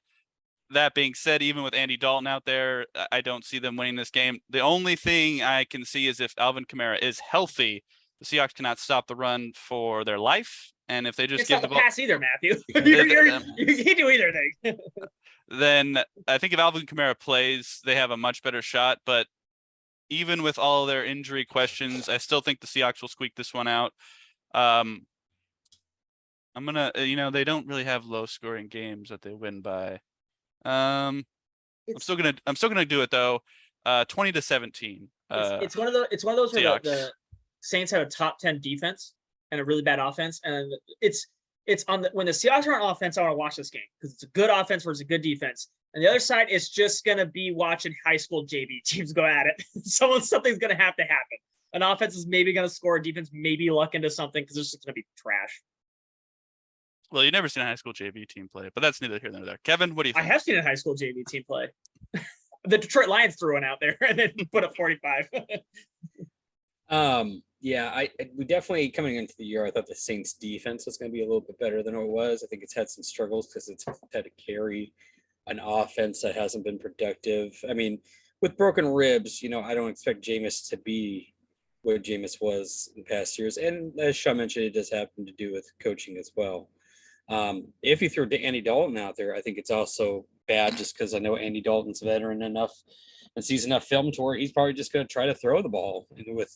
that being said, even with Andy Dalton out there, I don't see them winning this game. The only thing I can see is if Alvin Kamara is healthy, the Seahawks cannot stop the run for their life. And if they just give the ball, pass either, Matthew. You can't do either thing. Then I think if Alvin Kamara plays, they have a much better shot. But even with all their injury questions, I still think the Seahawks will squeak this one out. I'm gonna, they don't really have low-scoring games that they win by. I'm still gonna do it though. 20-17. It's one of those where the Saints have a top 10 defense and a really bad offense, and it's on when the Seahawks are on offense, I want to watch this game because it's a good offense versus a good defense. And the other side is just gonna be watching high school JV teams go at it. Something's gonna have to happen. An offense is maybe gonna score, a defense maybe luck into something because it's just gonna be trash. Well, you've never seen a high school JV team play, but that's neither here nor there. Kevin, what do you think? I have seen a high school JV team play. The Detroit Lions threw one out there and then put up 45. Yeah, we definitely, coming into the year, I thought the Saints defense was going to be a little bit better than it was. I think it's had some struggles because it's had to carry an offense that hasn't been productive. I mean, with broken ribs, I don't expect Jameis to be what Jameis was in past years. And as Sean mentioned, it does happen to do with coaching as well. If you throw Andy Dalton out there, I think it's also bad just because I know Andy Dalton's veteran enough. and sees enough film to where he's probably just going to try to throw the ball. And with,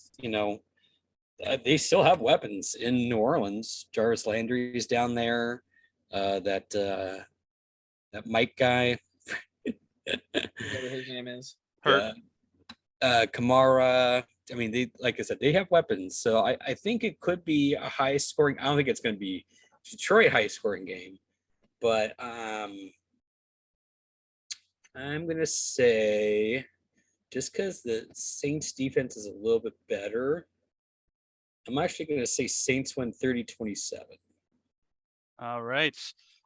They still have weapons in New Orleans. Jarvis Landry's down there. That Mike guy. Whatever his name is. Hurt. Kamara. I mean, they, like I said, they have weapons. So I think it could be a high scoring. I don't think it's going to be Detroit high scoring game, but I'm going to say, just because the Saints defense is a little bit better, I'm actually going to say Saints win 30-27. All right.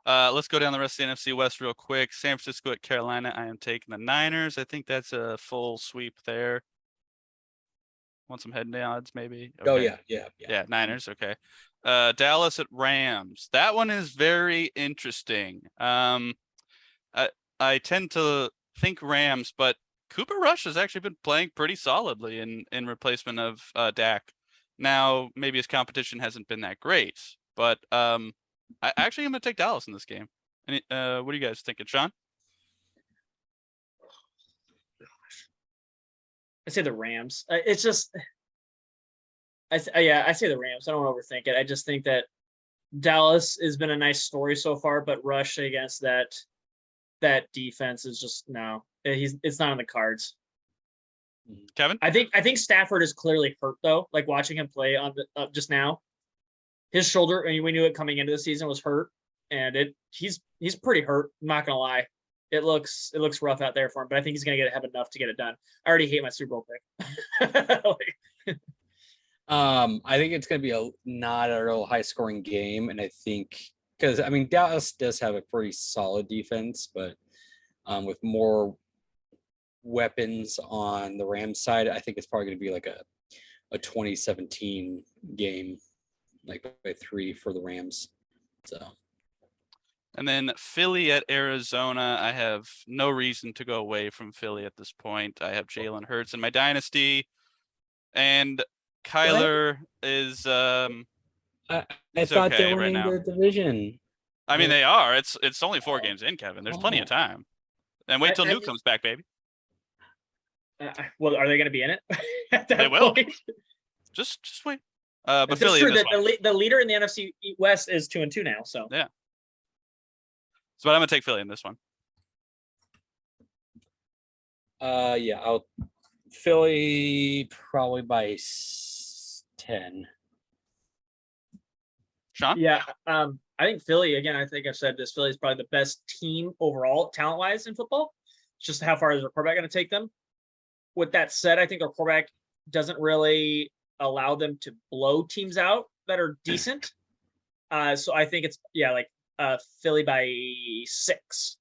Let's go down the rest of the NFC West real quick. San Francisco at Carolina. I am taking the Niners. I think that's a full sweep there. Want some head odds, maybe? Oh, Okay. yeah. Niners. Okay. Dallas at Rams. That one is very interesting. I tend to think Rams, but Cooper Rush has actually been playing pretty solidly in replacement of Dak. Now, maybe his competition hasn't been that great, but I actually am going to take Dallas in this game. And what are you guys thinking, Sean? I say the Rams. It's just, I say the Rams. I don't want to overthink it. I just think that Dallas has been a nice story so far, but Rush against that defense is just no. It's not on the cards. Kevin? I think Stafford is clearly hurt though. Like watching him play on the just now, his shoulder. I mean, we knew it coming into the season was hurt, and he's pretty hurt. I'm not gonna lie. It looks rough out there for him, but I think he's gonna have enough to get it done. I already hate my Super Bowl pick. I think it's going to be not a real high scoring game. And I think, because I mean, Dallas does have a pretty solid defense, but with more weapons on the Rams side, I think it's probably going to be like a 2017 game, like by 3 for the Rams. So. And then Philly at Arizona. I have no reason to go away from Philly at this point. I have Jalen Hurts in my dynasty, and Kyler is I thought they were right in now. the division. I mean, they are. It's only 4 games in, Kevin. There's plenty of time. And wait till Nuke comes back, baby. Well, are they going to be in it? They will. Just wait. But Philly, true. The leader in the NFC West is 2-2 now. So yeah. So, but I'm gonna take Philly in this one. Yeah, Philly probably by 10. Sean? Yeah, I think Philly, again, I think I've said this, Philly is probably the best team overall, talent-wise in football. It's just how far is their quarterback going to take them? With that said, I think their quarterback doesn't really allow them to blow teams out that are decent. So I think it's, Philly by 6.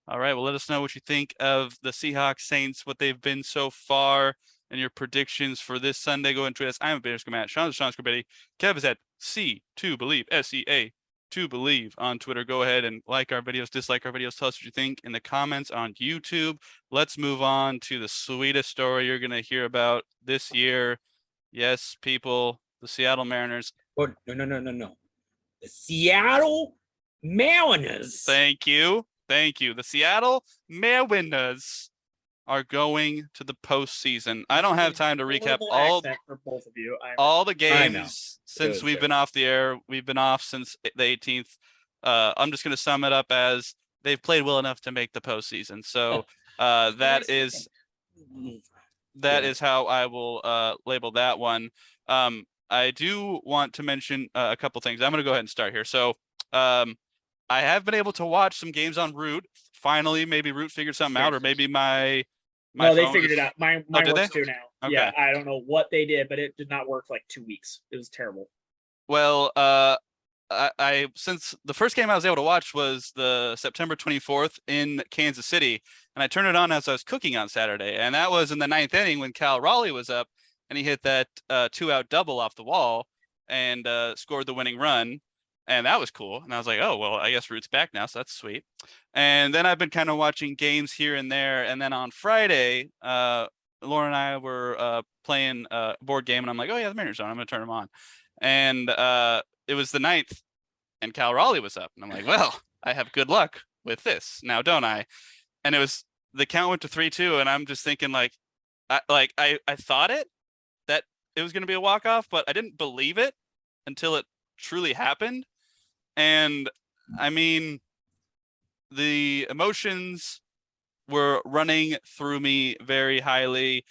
All right. Well, let us know what you think of the Seahawks Saints, what they've been so far, and your predictions for this Sunday. Go and tweet us. I'm at Banner Matt. Sean Scorbelli. Kev is at C2Believe, SEA2Believe on Twitter. Go ahead and like our videos, dislike our videos. Tell us what you think in the comments on YouTube. Let's move on to the sweetest story you're going to hear about this year. Yes, people, the Seattle Mariners. Oh, no. The Seattle Mariners. Thank you. The Seattle Mariners are going to the postseason. I don't have time to recap for both of you. all the games since we've been off the air. We've been off since the 18th. I'm just going to sum it up as they've played well enough to make the postseason. So that is how I will label that one. I do want to mention a couple things. I'm going to go ahead and start here. So I have been able to watch some games on Root. Finally, maybe Root figured something out, or maybe my no, they figured it out. Mine works too now. Okay. Yeah, I don't know what they did, but it did not work for like 2 weeks. It was terrible. Well, I since the first game I was able to watch was the September 24th in Kansas City, and I turned it on as I was cooking on Saturday, and that was in the 9th inning when Cal Raleigh was up, and he hit that 2-out double off the wall and scored the winning run. And that was cool. And I was like, oh, well, I guess Root's back now. So that's sweet. And then I've been kind of watching games here and there. And then on Friday, Lauren and I were playing a board game. And I'm like, oh, yeah, the Mariners are on. I'm going to turn them on. And it was the 9th. And Cal Raleigh was up. And I'm like, well, I have good luck with this now, don't I? And the count went to 3-2. And I'm just thinking I thought that it was going to be a walk-off, but I didn't believe it until it truly happened. And I mean, the emotions were running through me very highly.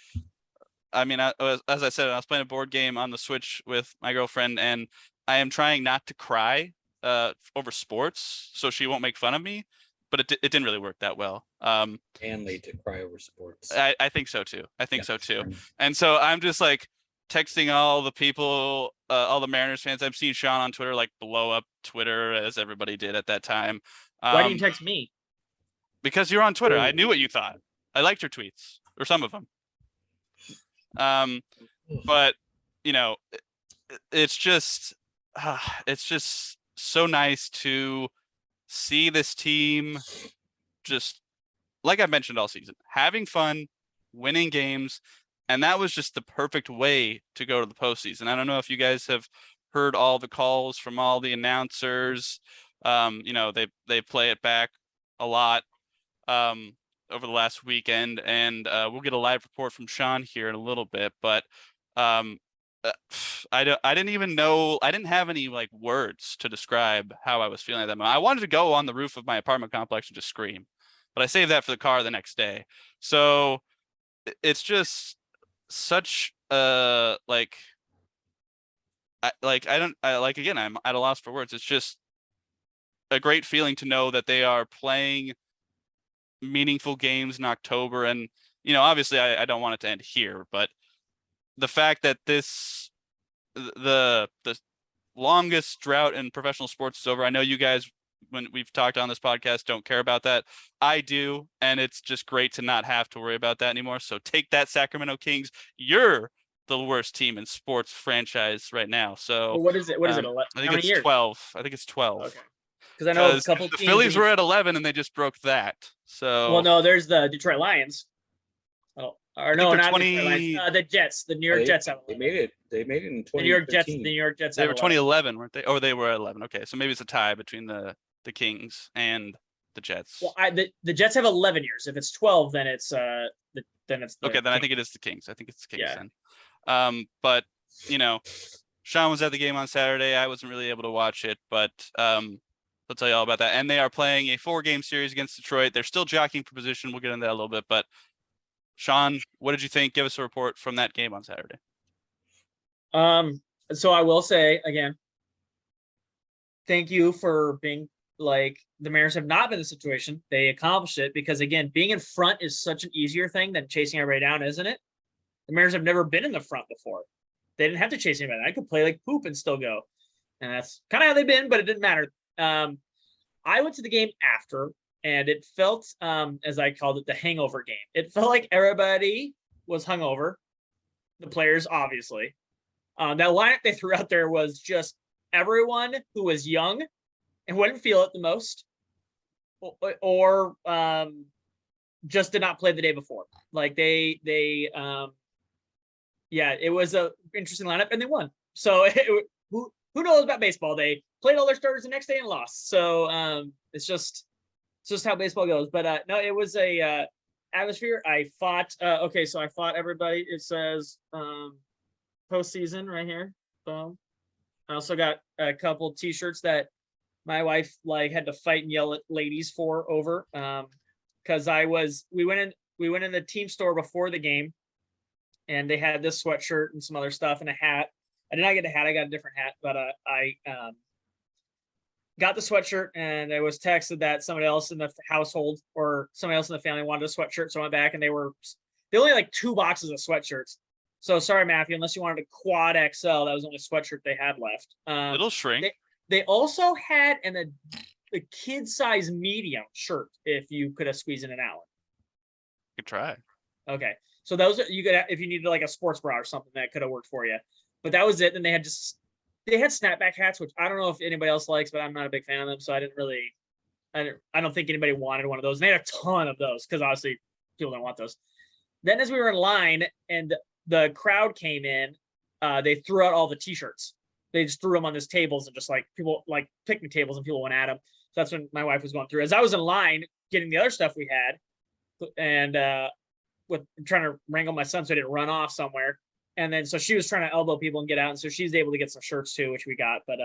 I mean, as I said, I was playing a board game on the Switch with my girlfriend, and I am trying not to cry over sports so she won't make fun of me, but it didn't really work that well. Manly to cry over sports. I think so too. And so I'm just like texting all the people, all the Mariners fans. I've seen Sean on Twitter like blow up Twitter as everybody did at that time. Why didn't you text me? Because you're on Twitter. I knew what you thought. I liked your tweets, or some of them. But you know, it's just so nice to see this team just, like I mentioned all season, having fun, winning games, and that was just the perfect way to go to the postseason. I don't know if you guys have heard all the calls from all the announcers. You know, they play it back a lot over the last weekend, and we'll get a live report from Sean here in a little bit. But I didn't even know, I didn't have any like words to describe how I was feeling at that moment. I wanted to go on the roof of my apartment complex and just scream, but I saved that for the car the next day. So it's just such like again, I'm at a loss for words. It's just a great feeling to know that they are playing meaningful games in October. And you know, obviously I don't want it to end here, but the fact that the longest drought in professional sports is over. I know you guys, when we've talked on this podcast, don't care about that. I do, and it's just great to not have to worry about that anymore. So take that, Sacramento Kings. You're the worst team in sports franchise right now. So well, what is it? I think it's 12. I think it's 12. Okay. Because I know a couple the Phillies were at 11 and they just broke that. So well, no, there's the Detroit Lions. Oh, or no, not 20... the Detroit Lions. The Jets, the New York Jets. They made it. They made it in 2013. The New York Jets. They were 2011, weren't they? Or they were at 11. Okay, so maybe it's a tie between the Kings and the Jets. Well, the Jets have 11 years. If it's 12, then it's okay. Then I think it is the Kings. I think it's the Kings then. But you know, Sean was at the game on Saturday. I wasn't really able to watch it, but I'll tell you all about that. And they are playing a 4-game series against Detroit. They're still jockeying for position. We'll get into that a little bit. But Sean, what did you think? Give us a report from that game on Saturday. So I will say again, thank you for being like, the Mariners have not been in the situation. They accomplished it because again, being in front is such an easier thing than chasing everybody down, isn't it? The Mariners have never been in the front before. They didn't have to chase anybody. I could play like poop and still go. And that's kind of how they've been, but it didn't matter. I went to the game after, and it felt, as I called it, the hangover game. It felt like everybody was hungover. The players, obviously. That lineup they threw out there was just everyone who was young and wouldn't feel it the most, or just did not play the day before. Like it was a interesting lineup, and they won. So who knows about baseball? They played all their starters the next day and lost. So it's just how baseball goes. But no, it was a atmosphere. I fought. So I fought everybody. It says postseason right here. Boom. I also got a couple T-shirts that my wife had to fight and yell at ladies for over. Because we went in the team store before the game, and they had this sweatshirt and some other stuff and a hat. I did not get a hat. I got a different hat, but I got the sweatshirt, and I was texted that somebody else in the household or somebody else in the family wanted a sweatshirt. So I went back, and they only like 2 boxes of sweatshirts. So sorry, Matthew, unless you wanted a quad XL, that was the only sweatshirt they had left. It'll shrink. They also had a kid size medium shirt if you could have squeezed in an Allen. Could try. Okay. So those you could, if you needed like a sports bra or something, that could have worked for you. But that was it. And they had snapback hats, which I don't know if anybody else likes, but I'm not a big fan of them. So I don't think anybody wanted one of those. And they had a ton of those because obviously people don't want those. Then as we were in line and the crowd came in, they threw out all the T-shirts. They just threw them on these tables and just like people like picnic tables, and people went at them. So that's when my wife was going through. As I was in line getting the other stuff we had, and with trying to wrangle my son so I didn't run off somewhere, And then so she was trying to elbow people and get out, and so she's able to get some shirts too, which we got. But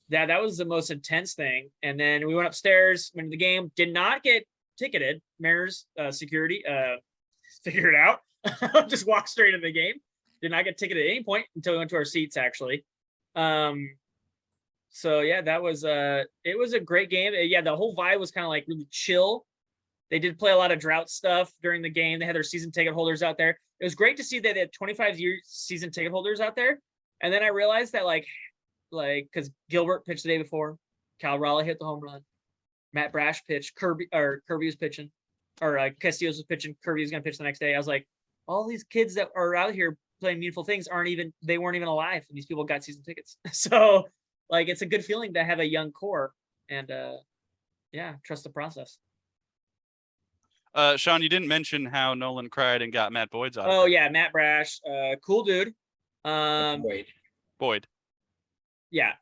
that was the most intense thing. And then we went upstairs, went to the game, did not get ticketed. Mayor's security figured it out. Just walked straight into the game. Did not get ticketed at any point until we went to our seats, actually. So yeah, that was it was a great game. Yeah, the whole vibe was kind of like really chill. They did play a lot of drought stuff during the game. They had their season ticket holders out there. It was great to see that they had 25-year season ticket holders out there. And then I realized that like because Gilbert pitched the day before, Cal Raleigh hit the home run, Matt Brash pitched, Kirby was pitching, or Castillos was pitching, Kirby was gonna pitch the next day. I was like, all these kids that are out here playing meaningful things weren't even alive, and these people got season tickets. So like it's a good feeling to have a young core and yeah, trust the process. Sean, you didn't mention how Nolan cried and got Matt Boyd's out. Oh yeah, Matt Brash, cool dude. Boyd. Yeah,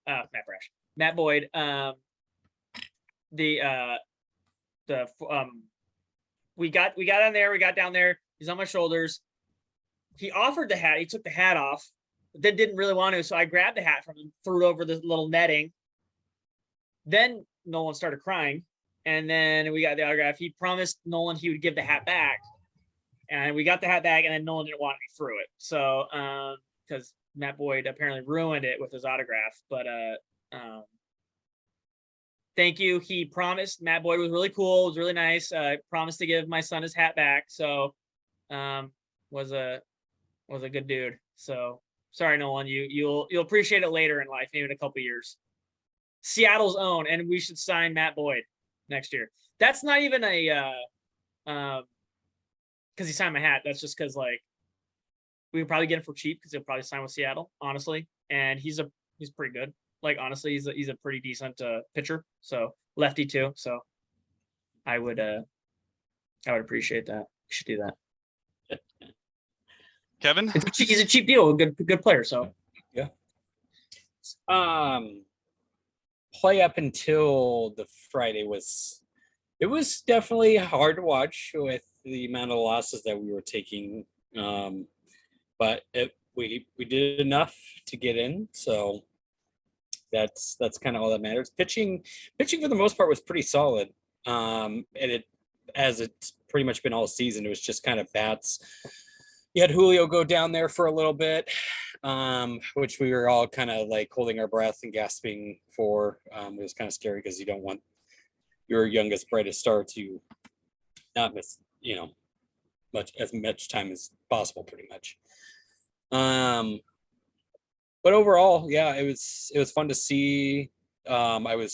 Matt Brash, Matt Boyd. We got on there, we got down there. He's on my shoulders. He offered the hat. He took the hat off, but then didn't really want to. So I grabbed the hat from him, threw it over the little netting. Then Nolan started crying. And then we got the autograph. He promised Nolan he would give the hat back. And we got the hat back, and then Nolan didn't want me through it. So, because Matt Boyd apparently ruined it with his autograph. But thank you. He promised. Matt Boyd was really cool. It was really nice. Promised to give my son his hat back. So, was a good dude. So sorry, Nolan. You'll appreciate it later in life, maybe in a couple years. Seattle's own, and we should sign Matt Boyd next year. That's not even a because he signed my hat. That's just because like we would probably get him for cheap because he'll probably sign with Seattle, honestly. And he's pretty good. Like honestly, he's a pretty decent pitcher. So lefty too. So I would appreciate that. We should do that. Kevin? He's a cheap deal, good player. So yeah. Play up until the Friday was definitely hard to watch with the amount of losses that we were taking. But we did enough to get in, so that's kind of all that matters. Pitching for the most part was pretty solid. And it's pretty much been all season. It was just kind of bats. You had Julio go down there for a little bit, which we were all kind of like holding our breath and gasping for. It was kind of scary because you don't want your youngest, brightest star to not miss, as much time as possible, pretty much. But overall, yeah, it was fun to see. I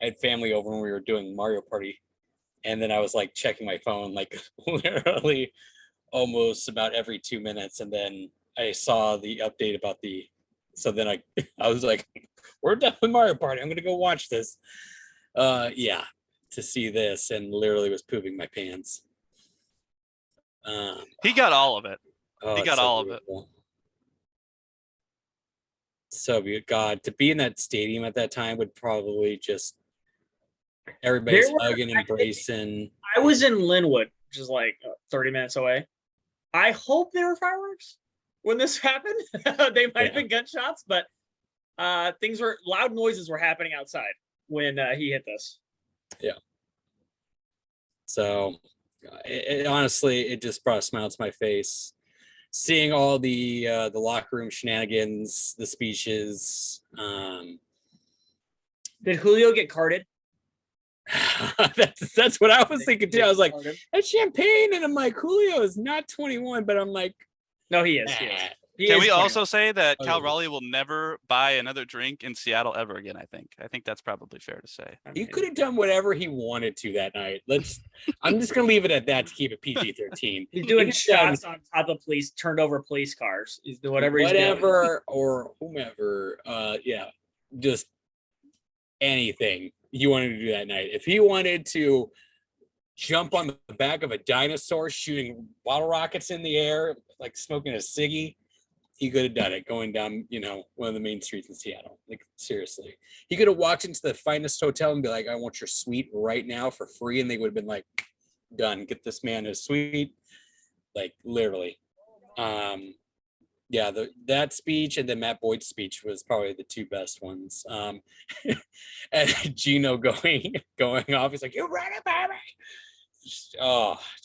had family over when we were doing Mario Party, and then I was like checking my phone like literally almost about every 2 minutes, and then I saw the update about so then I was like, we're done with Mario Party, I'm gonna go watch this. Yeah, to see this, and literally was pooping my pants. He got all of it. He got so all beautiful. of it. So beautiful. God, to be in that stadium at that time would probably just everybody's hugging, embracing. I was in Linwood, which is like 30 minutes away. I hope there were fireworks when this happened. They might have been gunshots, but loud noises were happening outside when he hit this. Yeah. So honestly, it just brought a smile to my face. Seeing all the locker room shenanigans, the speeches. Did Julio get carded? That's what I was thinking too. I was like, that's champagne, and I'm like, Julio is not 21, but I'm like, no, he is. Can we also say that Cal Raleigh will never buy another drink in Seattle ever again? I think that's probably fair to say. He could have done whatever he wanted to that night. I'm just gonna leave it at that to keep it PG-13. He's doing shots on top of police cars. He's doing whatever he's doing. Or whomever. Yeah, just anything you wanted to do that night. If he wanted to jump on the back of a dinosaur shooting bottle rockets in the air, like smoking a ciggy, he could have done it going down, one of the main streets in Seattle. Like, seriously. He could have walked into the finest hotel and be like, I want your suite right now for free. And they would have been like, done. Get this man his suite. Like, literally Yeah, that speech and then Matt Boyd's speech was probably the two best ones. And Geno going off, he's like, "You ran it, baby!"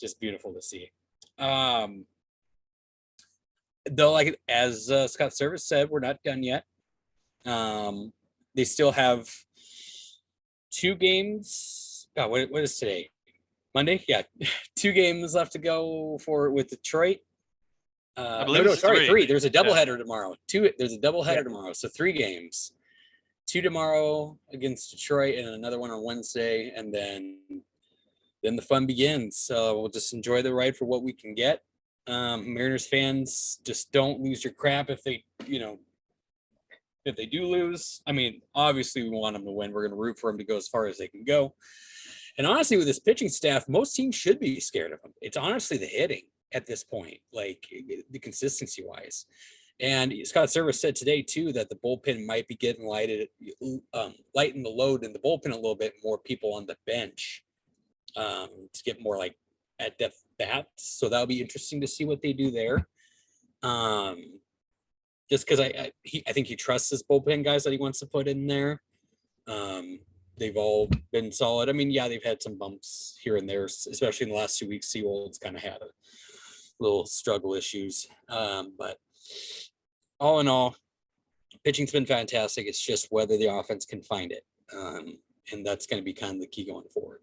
Just beautiful to see. Though, like as Scott Service said, we're not done yet. They still have 2 games. God, what is today? Monday? Yeah, 2 games left to go with Detroit. I believe it's sorry, 3. 3. There's a doubleheader tomorrow. 2. There's a doubleheader tomorrow, so 3 games. 2 tomorrow against Detroit, and another one on Wednesday, and then the fun begins. So we'll just enjoy the ride for what we can get. Mariners fans, just don't lose your crap if they do lose. I mean, obviously we want them to win. We're going to root for them to go as far as they can go. And honestly, with this pitching staff, most teams should be scared of them. It's honestly the hitting at this point, like the consistency wise. And Scott Service said today too that the bullpen might be getting lighten the load in the bullpen a little bit, more people on the bench to get more like at depth bats. So that'll be interesting to see what they do there. Just because I think he trusts his bullpen guys that he wants to put in there. They've all been solid. I mean, yeah, they've had some bumps here and there, especially in the last 2 weeks. Seawold's kind of had a little struggle issues. But all in all, pitching's been fantastic. It's just whether the offense can find it. And that's going to be kind of the key going forward.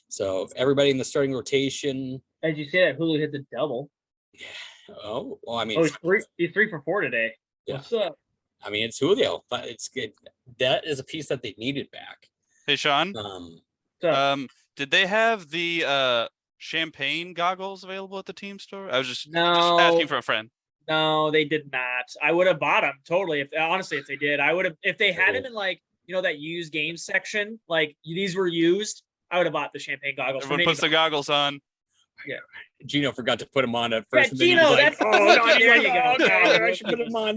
So everybody in the starting rotation. As you say that, Julio hit the double. Yeah. Oh, well, I mean, he's 3 for 4 today. Yeah. What's up? I mean, it's Julio, but it's good. That is a piece that they needed back. Hey, Sean. Did they have the champagne goggles available at the team store? I was just asking for a friend. No, they did not. I would have bought them totally. If they did, I would have. If they had them in like that used games section, like these were used, I would have bought the champagne goggles. Everyone puts the goggles on. Yeah. Geno forgot to put them on at first. Yeah, Geno, that's there you go. God, I should put them on.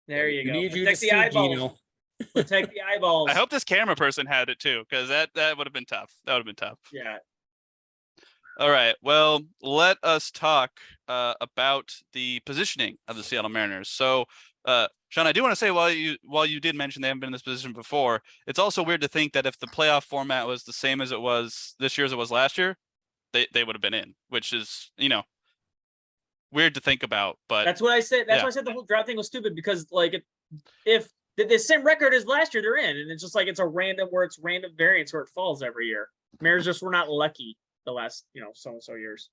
There you go. Need you Protect to the see, eyeballs. Geno. Protect the eyeballs. I hope this camera person had it too, because that would have been tough. That would have been tough. Yeah. All right. Well, let us talk about the positioning of the Seattle Mariners. So, Sean, I do want to say while you did mention they haven't been in this position before, it's also weird to think that if the playoff format was the same as it was this year as it was last year, they would have been in, which is weird to think about. But that's what I said. That's why I said the whole drought thing was stupid, because like if the same record as last year, they're in, and it's just like it's random variance where it falls every year. Mariners just were not lucky the last so and so years.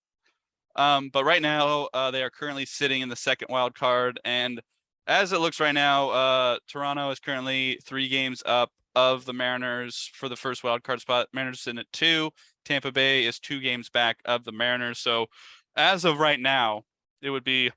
But right now they are currently sitting in the second wild card, and as it looks right now, Toronto is currently 3 games up of the Mariners for the first wild card spot. Mariners sitting at 2. Tampa Bay is 2 games back of the Mariners. So as of right now, it would be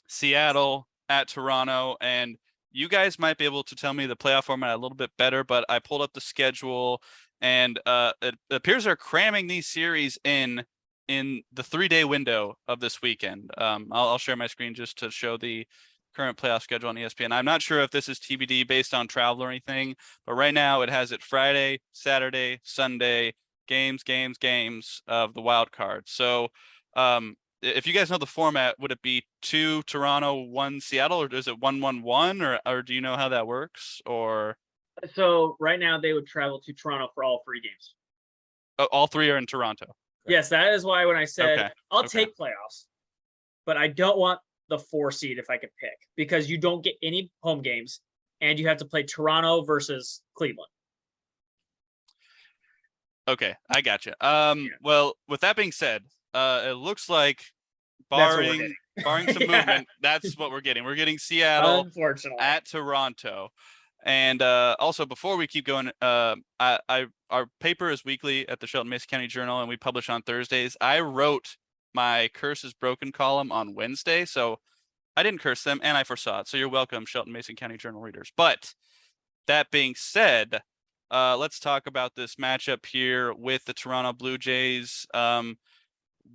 Seattle at Toronto, and you guys might be able to tell me the playoff format a little bit better, but I pulled up the schedule, and it appears they're cramming these series in the 3-day window of this weekend. I'll share my screen just to show the current playoff schedule on ESPN. I'm not sure if this is TBD based on travel or anything, but right now it has it Friday, Saturday, Sunday, games of the wild card. So if you guys know the format, would it be 2 Toronto, 1 Seattle, or is it 1-1-1, or do you know how that works? Or so right now they would travel to Toronto for all 3 games. All 3 are in Toronto. Yes, that is why when I said I'll Okay. take playoffs, but I don't want the 4 seed if I could pick, because you don't get any home games and you have to play Toronto versus Cleveland. Okay, I gotcha. Well, with that being said, it looks like barring some movement, that's what we're getting. We're getting Seattle unfortunately at Toronto. And also, before we keep going, our paper is weekly at the Shelton Mason County Journal, and we publish on Thursdays. I wrote my Curse is Broken column on Wednesday, so I didn't curse them, and I foresaw it. So you're welcome, Shelton Mason County Journal readers. But that being said, let's talk about this matchup here with the Toronto Blue Jays.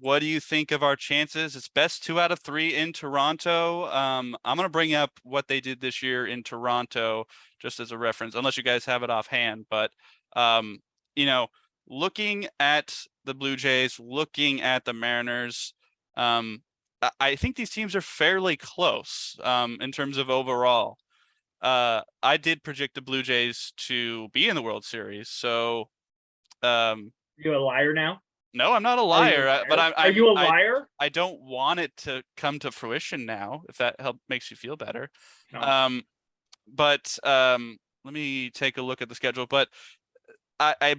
What do you think of our chances? It's best 2 out of 3 in Toronto. I'm going to bring up what they did this year in Toronto just as a reference, unless you guys have it offhand. But, looking at the Blue Jays, looking at the Mariners, I think these teams are fairly close in terms of overall. I did predict the Blue Jays to be in the World Series, so You a liar now? no, I'm not a Are you a liar, but liar? I'm Are you a liar? I don't want it to come to fruition now, if that makes you feel better. No. But let me take a look at the schedule. But I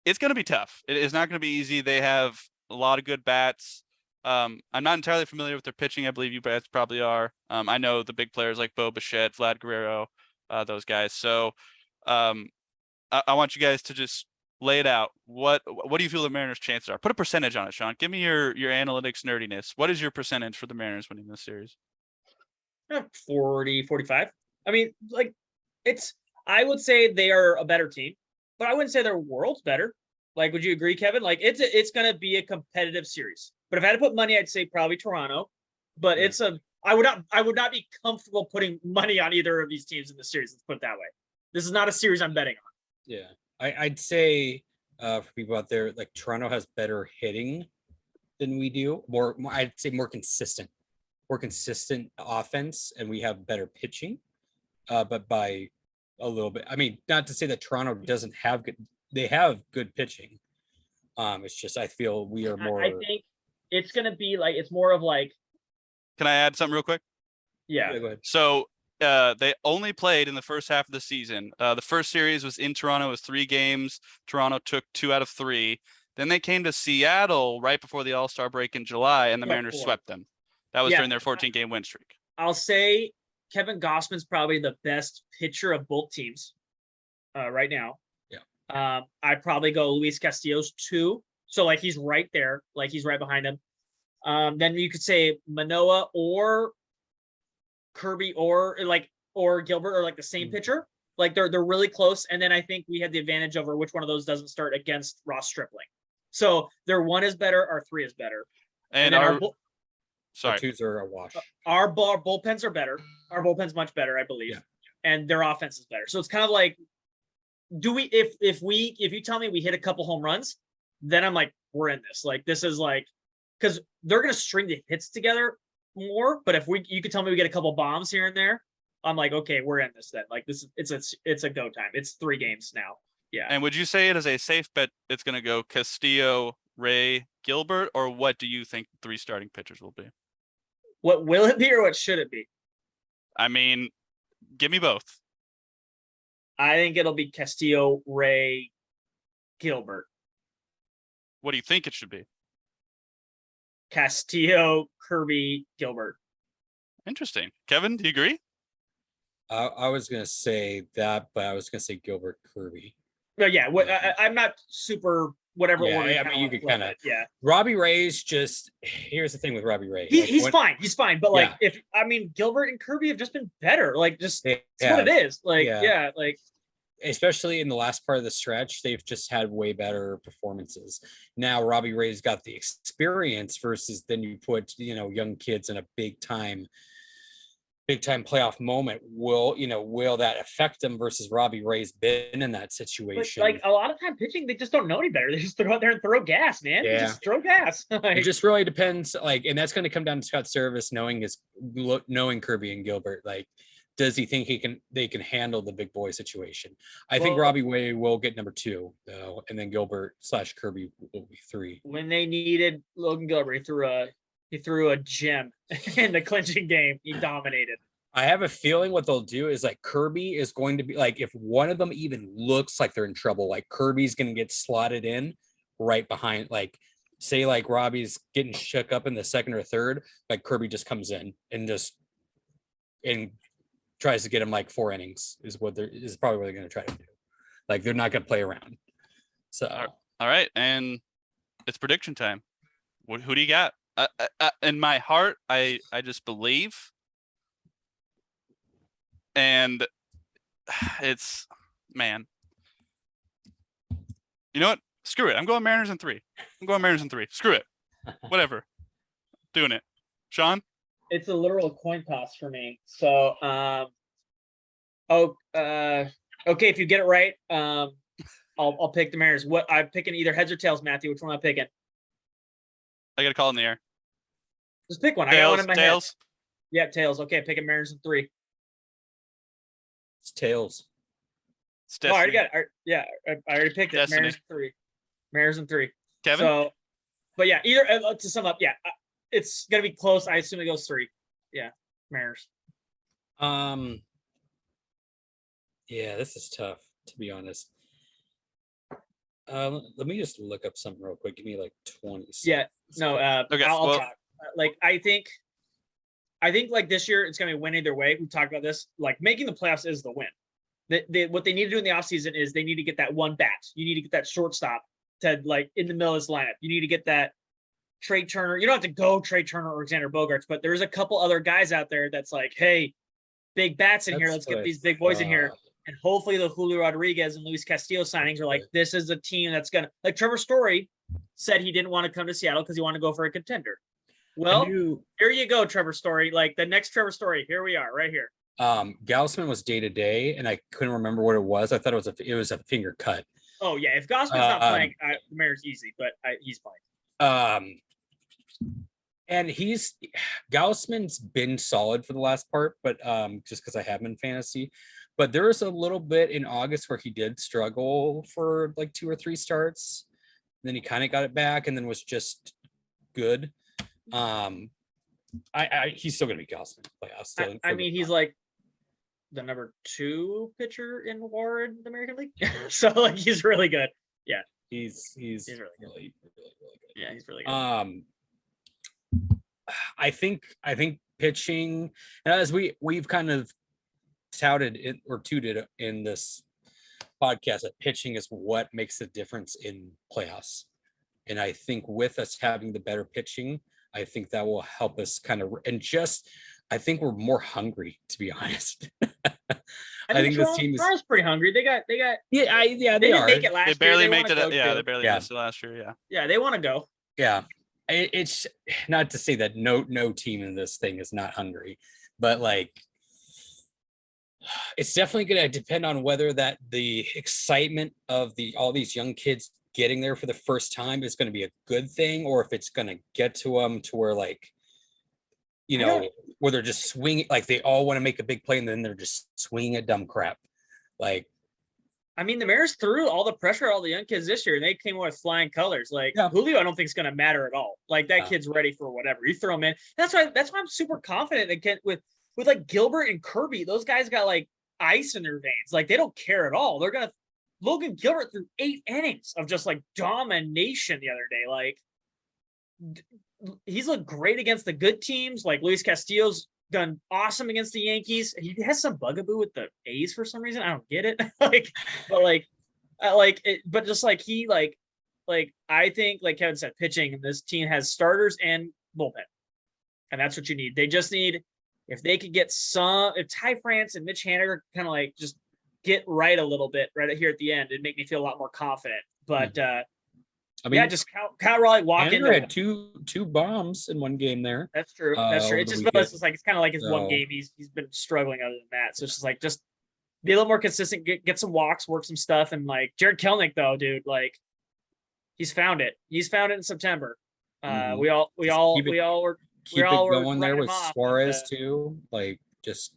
it's going to be tough. It is not going to be easy. They have a lot of good bats. I'm not entirely familiar with their pitching. I believe you guys probably are. I know the big players like Bo Bichette, Vlad Guerrero, those guys. So I want you guys to just lay it out. What do you feel the Mariners' chances are? Put a percentage on it, Sean. Give me your analytics nerdiness. What is your percentage for the Mariners winning this series? 40, 45. I mean, like, I would say they are a better team, but I wouldn't say their world's better. Like, would you agree, Kevin? Like, it's going to be a competitive series. But if I had to put money, I'd say probably Toronto. But I would not be comfortable putting money on either of these teams in the series. Let's put it that way. This is not a series I'm betting on. Yeah, I'd say for people out there, like Toronto has better hitting than we do. More I'd say more consistent offense, and we have better pitching. But by a little bit. I mean, not to say that Toronto doesn't have good. They have good pitching. It's just I feel we are more. I think it's gonna be like it's more of like. Can I add something real quick? Yeah. Go ahead. So they only played in the first half of the season. The first series was in Toronto. It was 3 games. Toronto took 2 out of 3. Then they came to Seattle right before the All-Star break in July, and the Mariners swept them. That was during their 14-game win streak. I'll say Kevin Gossman's probably the best pitcher of both teams right now. Yeah. I'd probably go Luis Castillo's 2. So, like, he's right there. Like, he's right behind him. Then you could say Manoah or Kirby or Gilbert or like the same pitcher. Like they're really close. And then I think we had the advantage over which one of those doesn't start against Ross Stripling. So their 1 is better, our 3 is better. And our 2s are a wash. Our bullpens are better. Our bullpen's much better, I believe. Yeah. And their offense is better. So it's kind of like, if you tell me we hit a couple home runs, then I'm like, we're in this. Like, this is like, because they're gonna string the hits together more. But if you could tell me we get a couple bombs here and there, I'm like, okay, we're in this then. Like, this it's a go time. It's 3 games now. Yeah. And would you say it is a safe bet it's going to go Castillo, Ray, Gilbert, or what do you think 3 starting pitchers will be? What will it be or what should it be? I mean, give me both. I think it'll be Castillo, Ray, Gilbert. What do you think it should be? Castillo, Kirby, Gilbert. Interesting. Kevin, do you agree? I was going to say that, but I was going to say Gilbert, Kirby. No, yeah. I'm not super whatever. Yeah, order I mean, you could kind of. Yeah. Robbie Ray's just. Here's the thing with Robbie Ray. He's fine. He's fine. But like, Gilbert and Kirby have just been better. Like, just it's what it is. Like, like. Especially in the last part of the stretch, they've just had way better performances. Now Robbie Ray's got the experience versus then you put, young kids in a big time playoff moment. Will that affect them versus Robbie Ray's been in that situation? But, like, a lot of time pitching, they just don't know any better. They just throw out there and throw gas, man. Yeah. Just throw gas. It just really depends. Like, and that's going to come down to Scott Service knowing Kirby and Gilbert. Like, does he think they can handle the big boy situation? I think Robbie Ray will get number 2 though, and then Gilbert / Kirby will be 3. When they needed Logan Gilbert, he threw a gem in the clinching game. He dominated. I have a feeling what they'll do is like Kirby is going to be like, if one of them even looks like they're in trouble, like Kirby's going to get slotted in right behind, like say like Robbie's getting shook up in the 2nd or 3rd, like Kirby just comes in and tries to get him like 4 innings is probably what they're going to try to do. Like, they're not going to play around. So, all right. And it's prediction time. Who do you got? In my heart, I just believe. And it's, man, you know what? Screw it. I'm going Mariners in 3. Screw it. Whatever. Doing it. Sean? It's a literal coin toss for me. So, okay, if you get it right, I'll pick the Mariners. What I'm picking either heads or tails, Matthew. Which one am I picking? I got a call in the air. Just pick one. I got one in my head. Tails. Yeah, tails. Okay, picking Mariners in 3. It's tails. Oh, I already got it. I already picked it. Destiny. Mariners in 3. Mariners in 3. Kevin. So, but yeah, either to sum up, yeah, it's gonna be close. I assume it goes 3. Yeah, Mariners. Yeah, this is tough, to be honest. Let me just look up something real quick. Give me like 20 seconds. Yeah, no, Okay, I'll well- talk. Like, I think like this year it's gonna be win either way. We talked about this. Like, making the playoffs is the win. What they need to do in the offseason is they need to get that one bat. You need to get that shortstop to, like, in the middle of this lineup. You need to get that Trey Turner. You don't have to go Trey Turner or Alexander Bogarts, but there's a couple other guys out there that's like, hey, big bats in here. Let's get these big boys in here. And hopefully the Julio Rodriguez and Luis Castillo signings are like, this is a team that's going to, like, Trevor Story said he didn't want to come to Seattle because he wanted to go for a contender. Well, here you go, Trevor Story. Like, the next Trevor Story, here we are, right here. Gausman was day to day, and I couldn't remember what it was. I thought it was a finger cut. Oh yeah, if Gausman's not playing, the Mariners easy, but he's playing. And Gausman's been solid for the last part, but just because I have him in fantasy. But there was a little bit in August where he did struggle for like 2 or 3 starts. Then he kind of got it back, and then was just good. He's still gonna be Gausman. I mean, he's like the number 2 pitcher in WAR in the American League, so like he's really good. Yeah, he's really good. Really good. Yeah, he's really good. I think pitching, and as we've kind of touted it or tooted in this podcast, that pitching is what makes the difference in playoffs. And I think with us having the better pitching, I think that will help us kind of, and just, I think we're more hungry, to be honest. I think this team is pretty hungry. They got they didn't are. make it last year. They barely made it. They barely missed it last year. Yeah. Yeah, they want to go. Yeah. It's not to say that no team in this thing is not hungry, but like, it's definitely going to depend on whether that the excitement of all these young kids getting there for the first time is going to be a good thing, or if it's going to get to them to where, like, you know, where they're just swinging, like they all want to make a big play and then they're just swinging at dumb crap. Like, I mean, the Mariners threw all the pressure at all the young kids this year, and they came with flying colors. Like, Julio, I don't think it's going to matter at all. Like, that kid's ready for whatever. You throw him in. That's why I'm super confident again with like Gilbert and Kirby. Those guys got like ice in their veins. Like, they don't care at all. Logan Gilbert threw 8 innings of just like domination the other day. Like, he's looked great against the good teams. Like, Luis Castillo's done awesome against the Yankees. He has some bugaboo with the A's for some reason. I don't get it. But just like he I think, like Kevin said, pitching, this team has starters and bullpen, and that's what you need. They just need, if they could get if Ty France and Mitch Haniger kind of like just get right a little bit right here at the end, it'd make me feel a lot more confident. But I mean, just Kyle Raleigh walk in. Had two bombs in one game there. That's true. That's true. It's just it's kind of like his one game. He's been struggling other than that. So it's just like, just be a little more consistent, get some walks, work some stuff. And like Jared Kelenic though, dude, like he's found it. He's found it in September. We all were going there with Suarez too. Like, just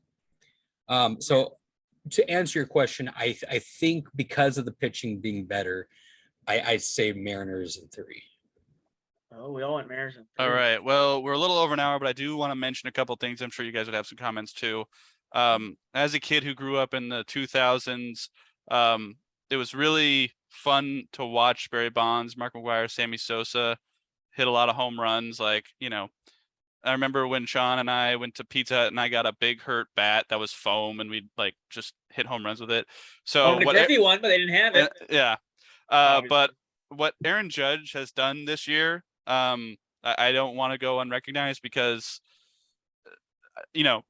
so to answer your question, I think because of the pitching being better, I say Mariners in 3. Oh, we all went Mariners in 3. All right. Well, we're a little over an hour, but I do want to mention a couple things. I'm sure you guys would have some comments too. As a kid who grew up in the 2000s, it was really fun to watch Barry Bonds, Mark McGwire, Sammy Sosa hit a lot of home runs. Like, you know, I remember when Sean and I went to Pizza Hut and I got a big hurt bat that was foam and we'd like just hit home runs with it. So the Griffey one, but they didn't have it. Yeah. But what Aaron Judge has done this year, I don't want to go unrecognized, because, you know,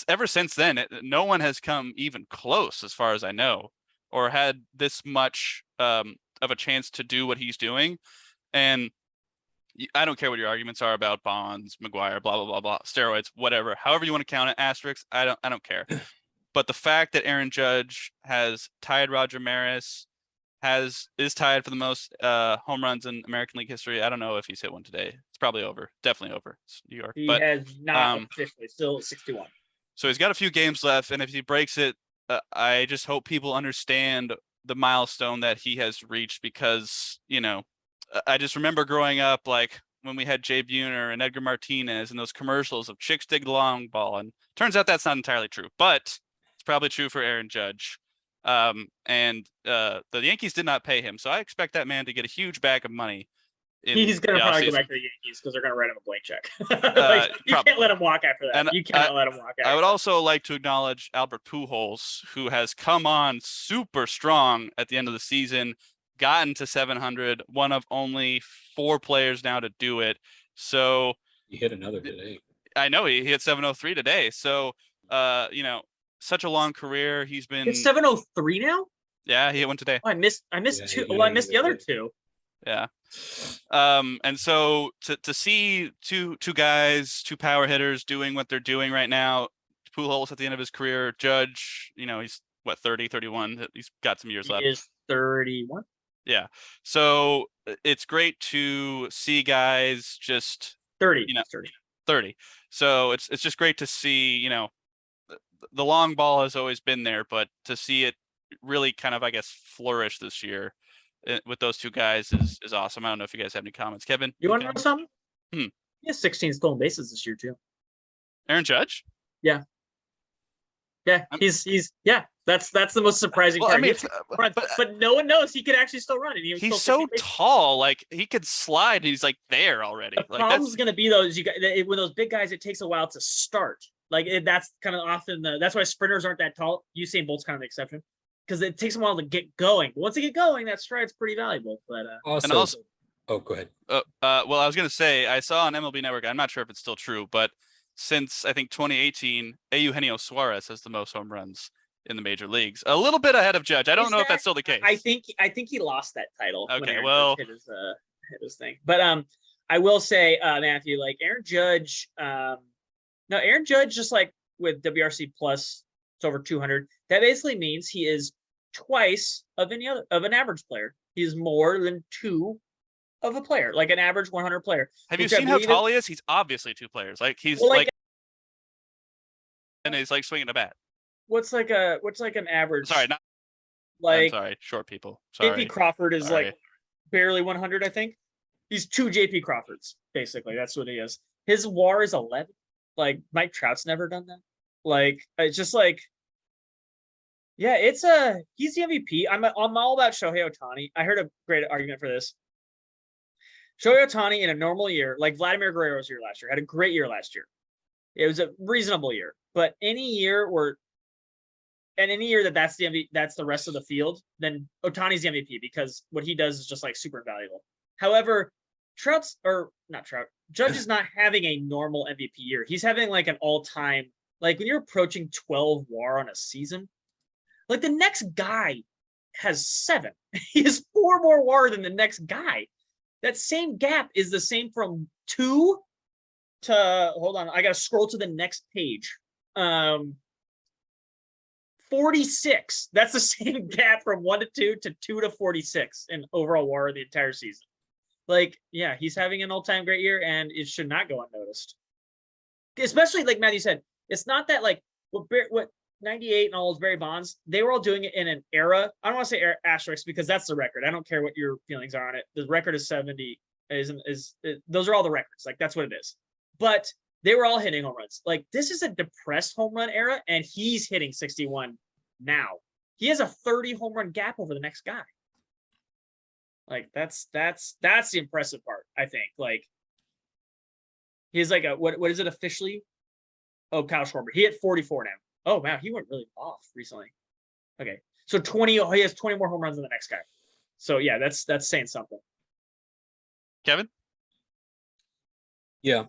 ever since then, no one has come even close, as far as I know, or had this much of a chance to do what he's doing. And I don't care what your arguments are about Bonds, McGuire, blah, blah, blah, blah, steroids, whatever, however you want to count it, asterisks, I don't care. But the fact that Aaron Judge has tied Roger Maris is tied for the most home runs in American League history. I don't know if he's hit one today. It's probably over. Definitely over. It's New York. He but has not officially, still 61. So he's got a few games left, and if he breaks it, I just hope people understand the milestone that he has reached, because, I just remember growing up, like when we had Jay Buhner and Edgar Martinez and those commercials of chicks dig the long ball, and turns out that's not entirely true, but it's probably true for Aaron Judge. And the Yankees did not pay him, so I expect that man to get a huge bag of money. He's going to probably go back to the Yankees because they're going to write him a blank check. You can't let him walk after that. And you cannot let him walk after I would also like to acknowledge Albert Pujols, who has come on super strong at the end of the season, gotten to 700, one of only 4 players now to do it. So he hit another today. I know he hit 703 today. So, such a long career. He's been. It's 703 now? Yeah, he hit one today. Oh, I missed 2. Well, I missed the other 2. Yeah. And so to see two guys, 2 power hitters doing what they're doing right now, Pujols at the end of his career, Judge, he's 30, 31. He's got some years left. He is 31. Yeah. So it's great to see guys just 30, 30. So it's just great to see, the long ball has always been there, but to see it really kind of, I guess, flourish this year with those 2 guys is awesome. I don't know if you guys have any comments. Kevin, you want to know something? He has 16 stolen bases this year too. Aaron Judge? Yeah. He's that's the most surprising part. But no one knows he could actually still run, and he's so tall, like he could slide, and he's like there already. The problem's going to be those when those big guys, it takes a while to start. That's kind of often that's why sprinters aren't that tall. Usain Bolt's kind of the exception, because it takes a while to get going. Once they get going, that stride's pretty valuable. But also, go ahead. Well, I was gonna say, I saw on MLB Network, I'm not sure if it's still true, but since I think 2018, Eugenio Suarez has the most home runs in the major leagues, a little bit ahead of Judge. I don't know if that's still the case. I think he lost that title. Okay, hit his thing. But I will say, Matthew, like Aaron Judge, Aaron Judge, just like with WRC plus, it's over 200. That basically means he is twice of an average player. He's more than 2 of a player, like an average 100 player. Have you seen how tall he is? He's obviously 2 players. Like he's and he's like swinging a bat. What's like an average? Sorry, I'm sorry, short people. Sorry. JP Crawford is like barely 100, I think. He's 2 JP Crawfords, basically. That's what he is. His WAR is 11. Like Mike Trout's never done that. Like it's just like, yeah, he's the MVP. I'm all about Shohei Ohtani. I heard a great argument for this. Shohei Ohtani in a normal year, like Vladimir Guerrero's year last year, had a great year last year. It was a reasonable year, but any year that's the MVP, that's the rest of the field, then Ohtani's the MVP, because what he does is just like super valuable. However, Judge is not having a normal MVP year. He's having like an all-time, like when you're approaching 12 WAR on a season, like the next guy has 7. He has 4 more WAR than the next guy. That same gap is the same from 2 to, hold on, I got to scroll to the next page. 46. That's the same gap from 1 to 2 to 2 to 46 in overall WAR the entire season. Like, yeah, he's having an all-time great year, and it should not go unnoticed. Especially, like Matthew said, it's not that like what 98 and all those Barry Bonds, they were all doing it in an era. I don't want to say asterisk because that's the record. I don't care what your feelings are on it. The record is 70. Those are all the records. Like that's what it is. But they were all hitting home runs. Like this is a depressed home run era, and he's hitting 61 now. He has a 30 home run gap over the next guy. Like that's the impressive part, I think. Like he's like what is it officially? Oh, Kyle Schwarber. He hit 44 now. Oh wow, he went really off recently. Okay, so 20. Oh, he has 20 more home runs than the next guy. So yeah, that's saying something. Kevin? Yeah,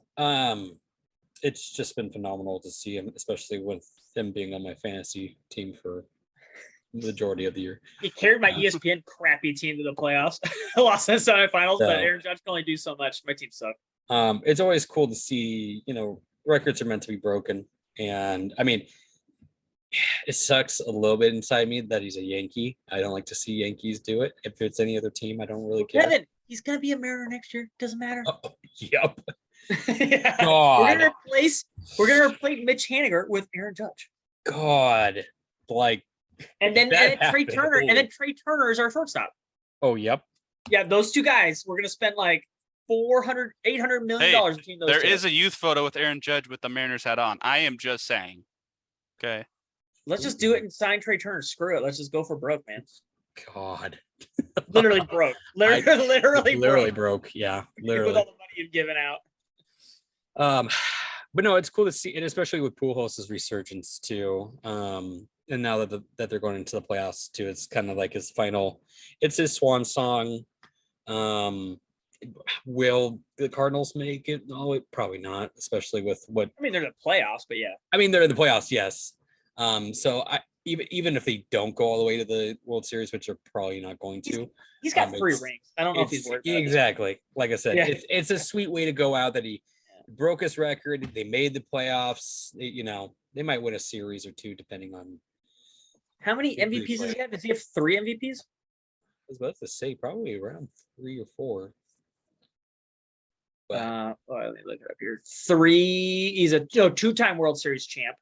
it's just been phenomenal to see him, especially with him being on my fantasy team for the majority of the year. He carried my ESPN crappy team to the playoffs. I lost in the semifinals, but Aaron Judge can only do so much. My team sucked. It's always cool to see, records are meant to be broken. And I mean, It sucks a little bit inside me that he's a Yankee. I don't like to see Yankees do it. If it's any other team, I don't really care. Kevin, he's gonna be a Mariner next year. Doesn't matter. Oh, yep. Yeah. God. We're gonna replace Mitch Haniger with Aaron Judge. God. Like. And then Trey Turner, and then Trey Turner is our shortstop. Oh, yep. Yeah, those two guys. We're gonna spend like $800 million between those There two. is a youth photo with Aaron Judge with the Mariners hat on. I am just saying. Okay. Let's just do it and sign Trey Turner. Screw it. Let's just go for broke, man. God. Literally broke. Literally broke. Yeah. Literally. With all the money you've given out. But no, it's cool to see, and especially with Pujols' resurgence too. And now that they're going into the playoffs too, it's kind of like his swan song. Will the Cardinals make it? No, probably not, especially with what. I mean, they're in the playoffs, but yeah. I mean, they're in the playoffs, yes. So even if they don't go all the way to the World Series, which they're probably not going to, he's got 3 rings. I don't know if he's worth it. Exactly. Like I said, Yeah. it's a sweet way to go out that he broke his record. They made the playoffs. They might win a series or 2 depending on how many MVPs does he have? Does he have 3 MVPs? I was about to say probably around 3 or 4. But let me look it up here. 3. He's a 2-time World Series champ.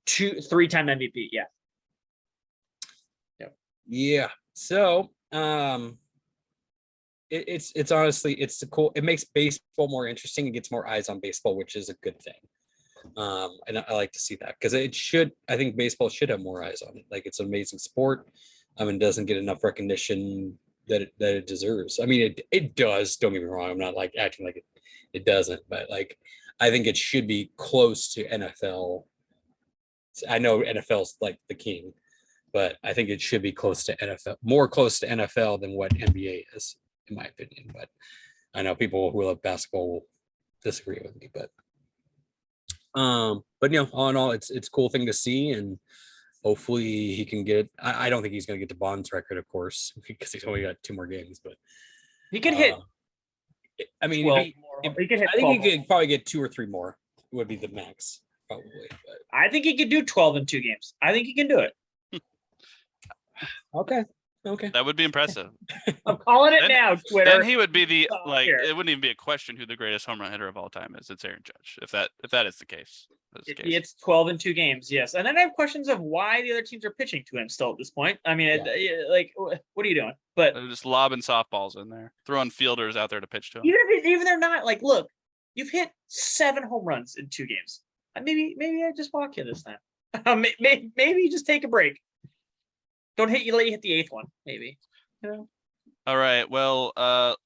3-time MVP. Yeah. Yep. Yeah. So it's honestly it's cool. It makes baseball more interesting and gets more eyes on baseball, which is a good thing. And I like to see that because I think baseball should have more eyes on it. Like, it's an amazing sport. It doesn't get enough recognition that it deserves. I mean, it does. Don't get me wrong. I'm not like acting like it doesn't, but like, I think it should be close to NFL. I know NFL's like the king, but I think it should be close to NFL, more close to NFL than what NBA is, in my opinion. But I know people who love basketball will disagree with me, but all in all, it's a cool thing to see, and hopefully he can get. I don't think he's going to get to Bond's record, of course, because he's only got 2 more games. But he could hit. I mean, he could hit. I think he could probably get 2 or 3 more. Would be the max, probably. But I think he could do 12 in 2 games. I think he can do it. Okay. That would be impressive. I'm calling it now, Twitter. Then he would be the Here. It wouldn't even be a question who the greatest home run hitter of all time is. It's Aaron Judge. If that is the case. It's 12 in 2 games, yes. And then I have questions of why the other teams are pitching to him still at this point. I mean, like, what are you doing? But they're just lobbing softballs in there, throwing fielders out there to pitch to him. Even they're not, like, look, you've hit 7 home runs in 2 games. Maybe I just walk you this time. Maybe just take a break. Don't let you hit the 8th one, maybe. All right. Well,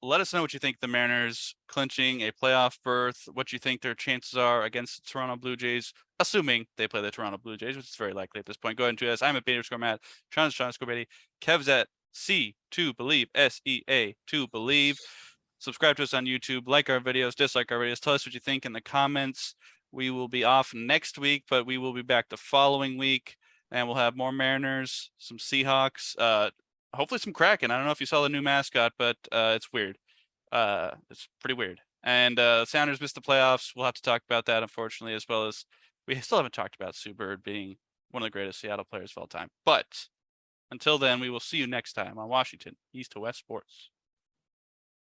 let us know what you think the Mariners clinching a playoff berth, what you think their chances are against the Toronto Blue Jays, assuming they play the Toronto Blue Jays, which is very likely at this point. Go ahead and tweet us. I'm at Beta_Matt. Sean's Beatty. Kev's at C2Believe, SEA2Believe. Subscribe to us on YouTube. Like our videos, dislike our videos. Tell us what you think in the comments. We will be off next week, but we will be back the following week. And we'll have more Mariners, some Seahawks, hopefully some Kraken. I don't know if you saw the new mascot, but it's weird. It's pretty weird. And Sounders missed the playoffs. We'll have to talk about that, unfortunately, as well as we still haven't talked about Sue Bird being one of the greatest Seattle players of all time. But until then, we will see you next time on Washington East to West Sports.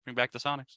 Bring back the Sonics.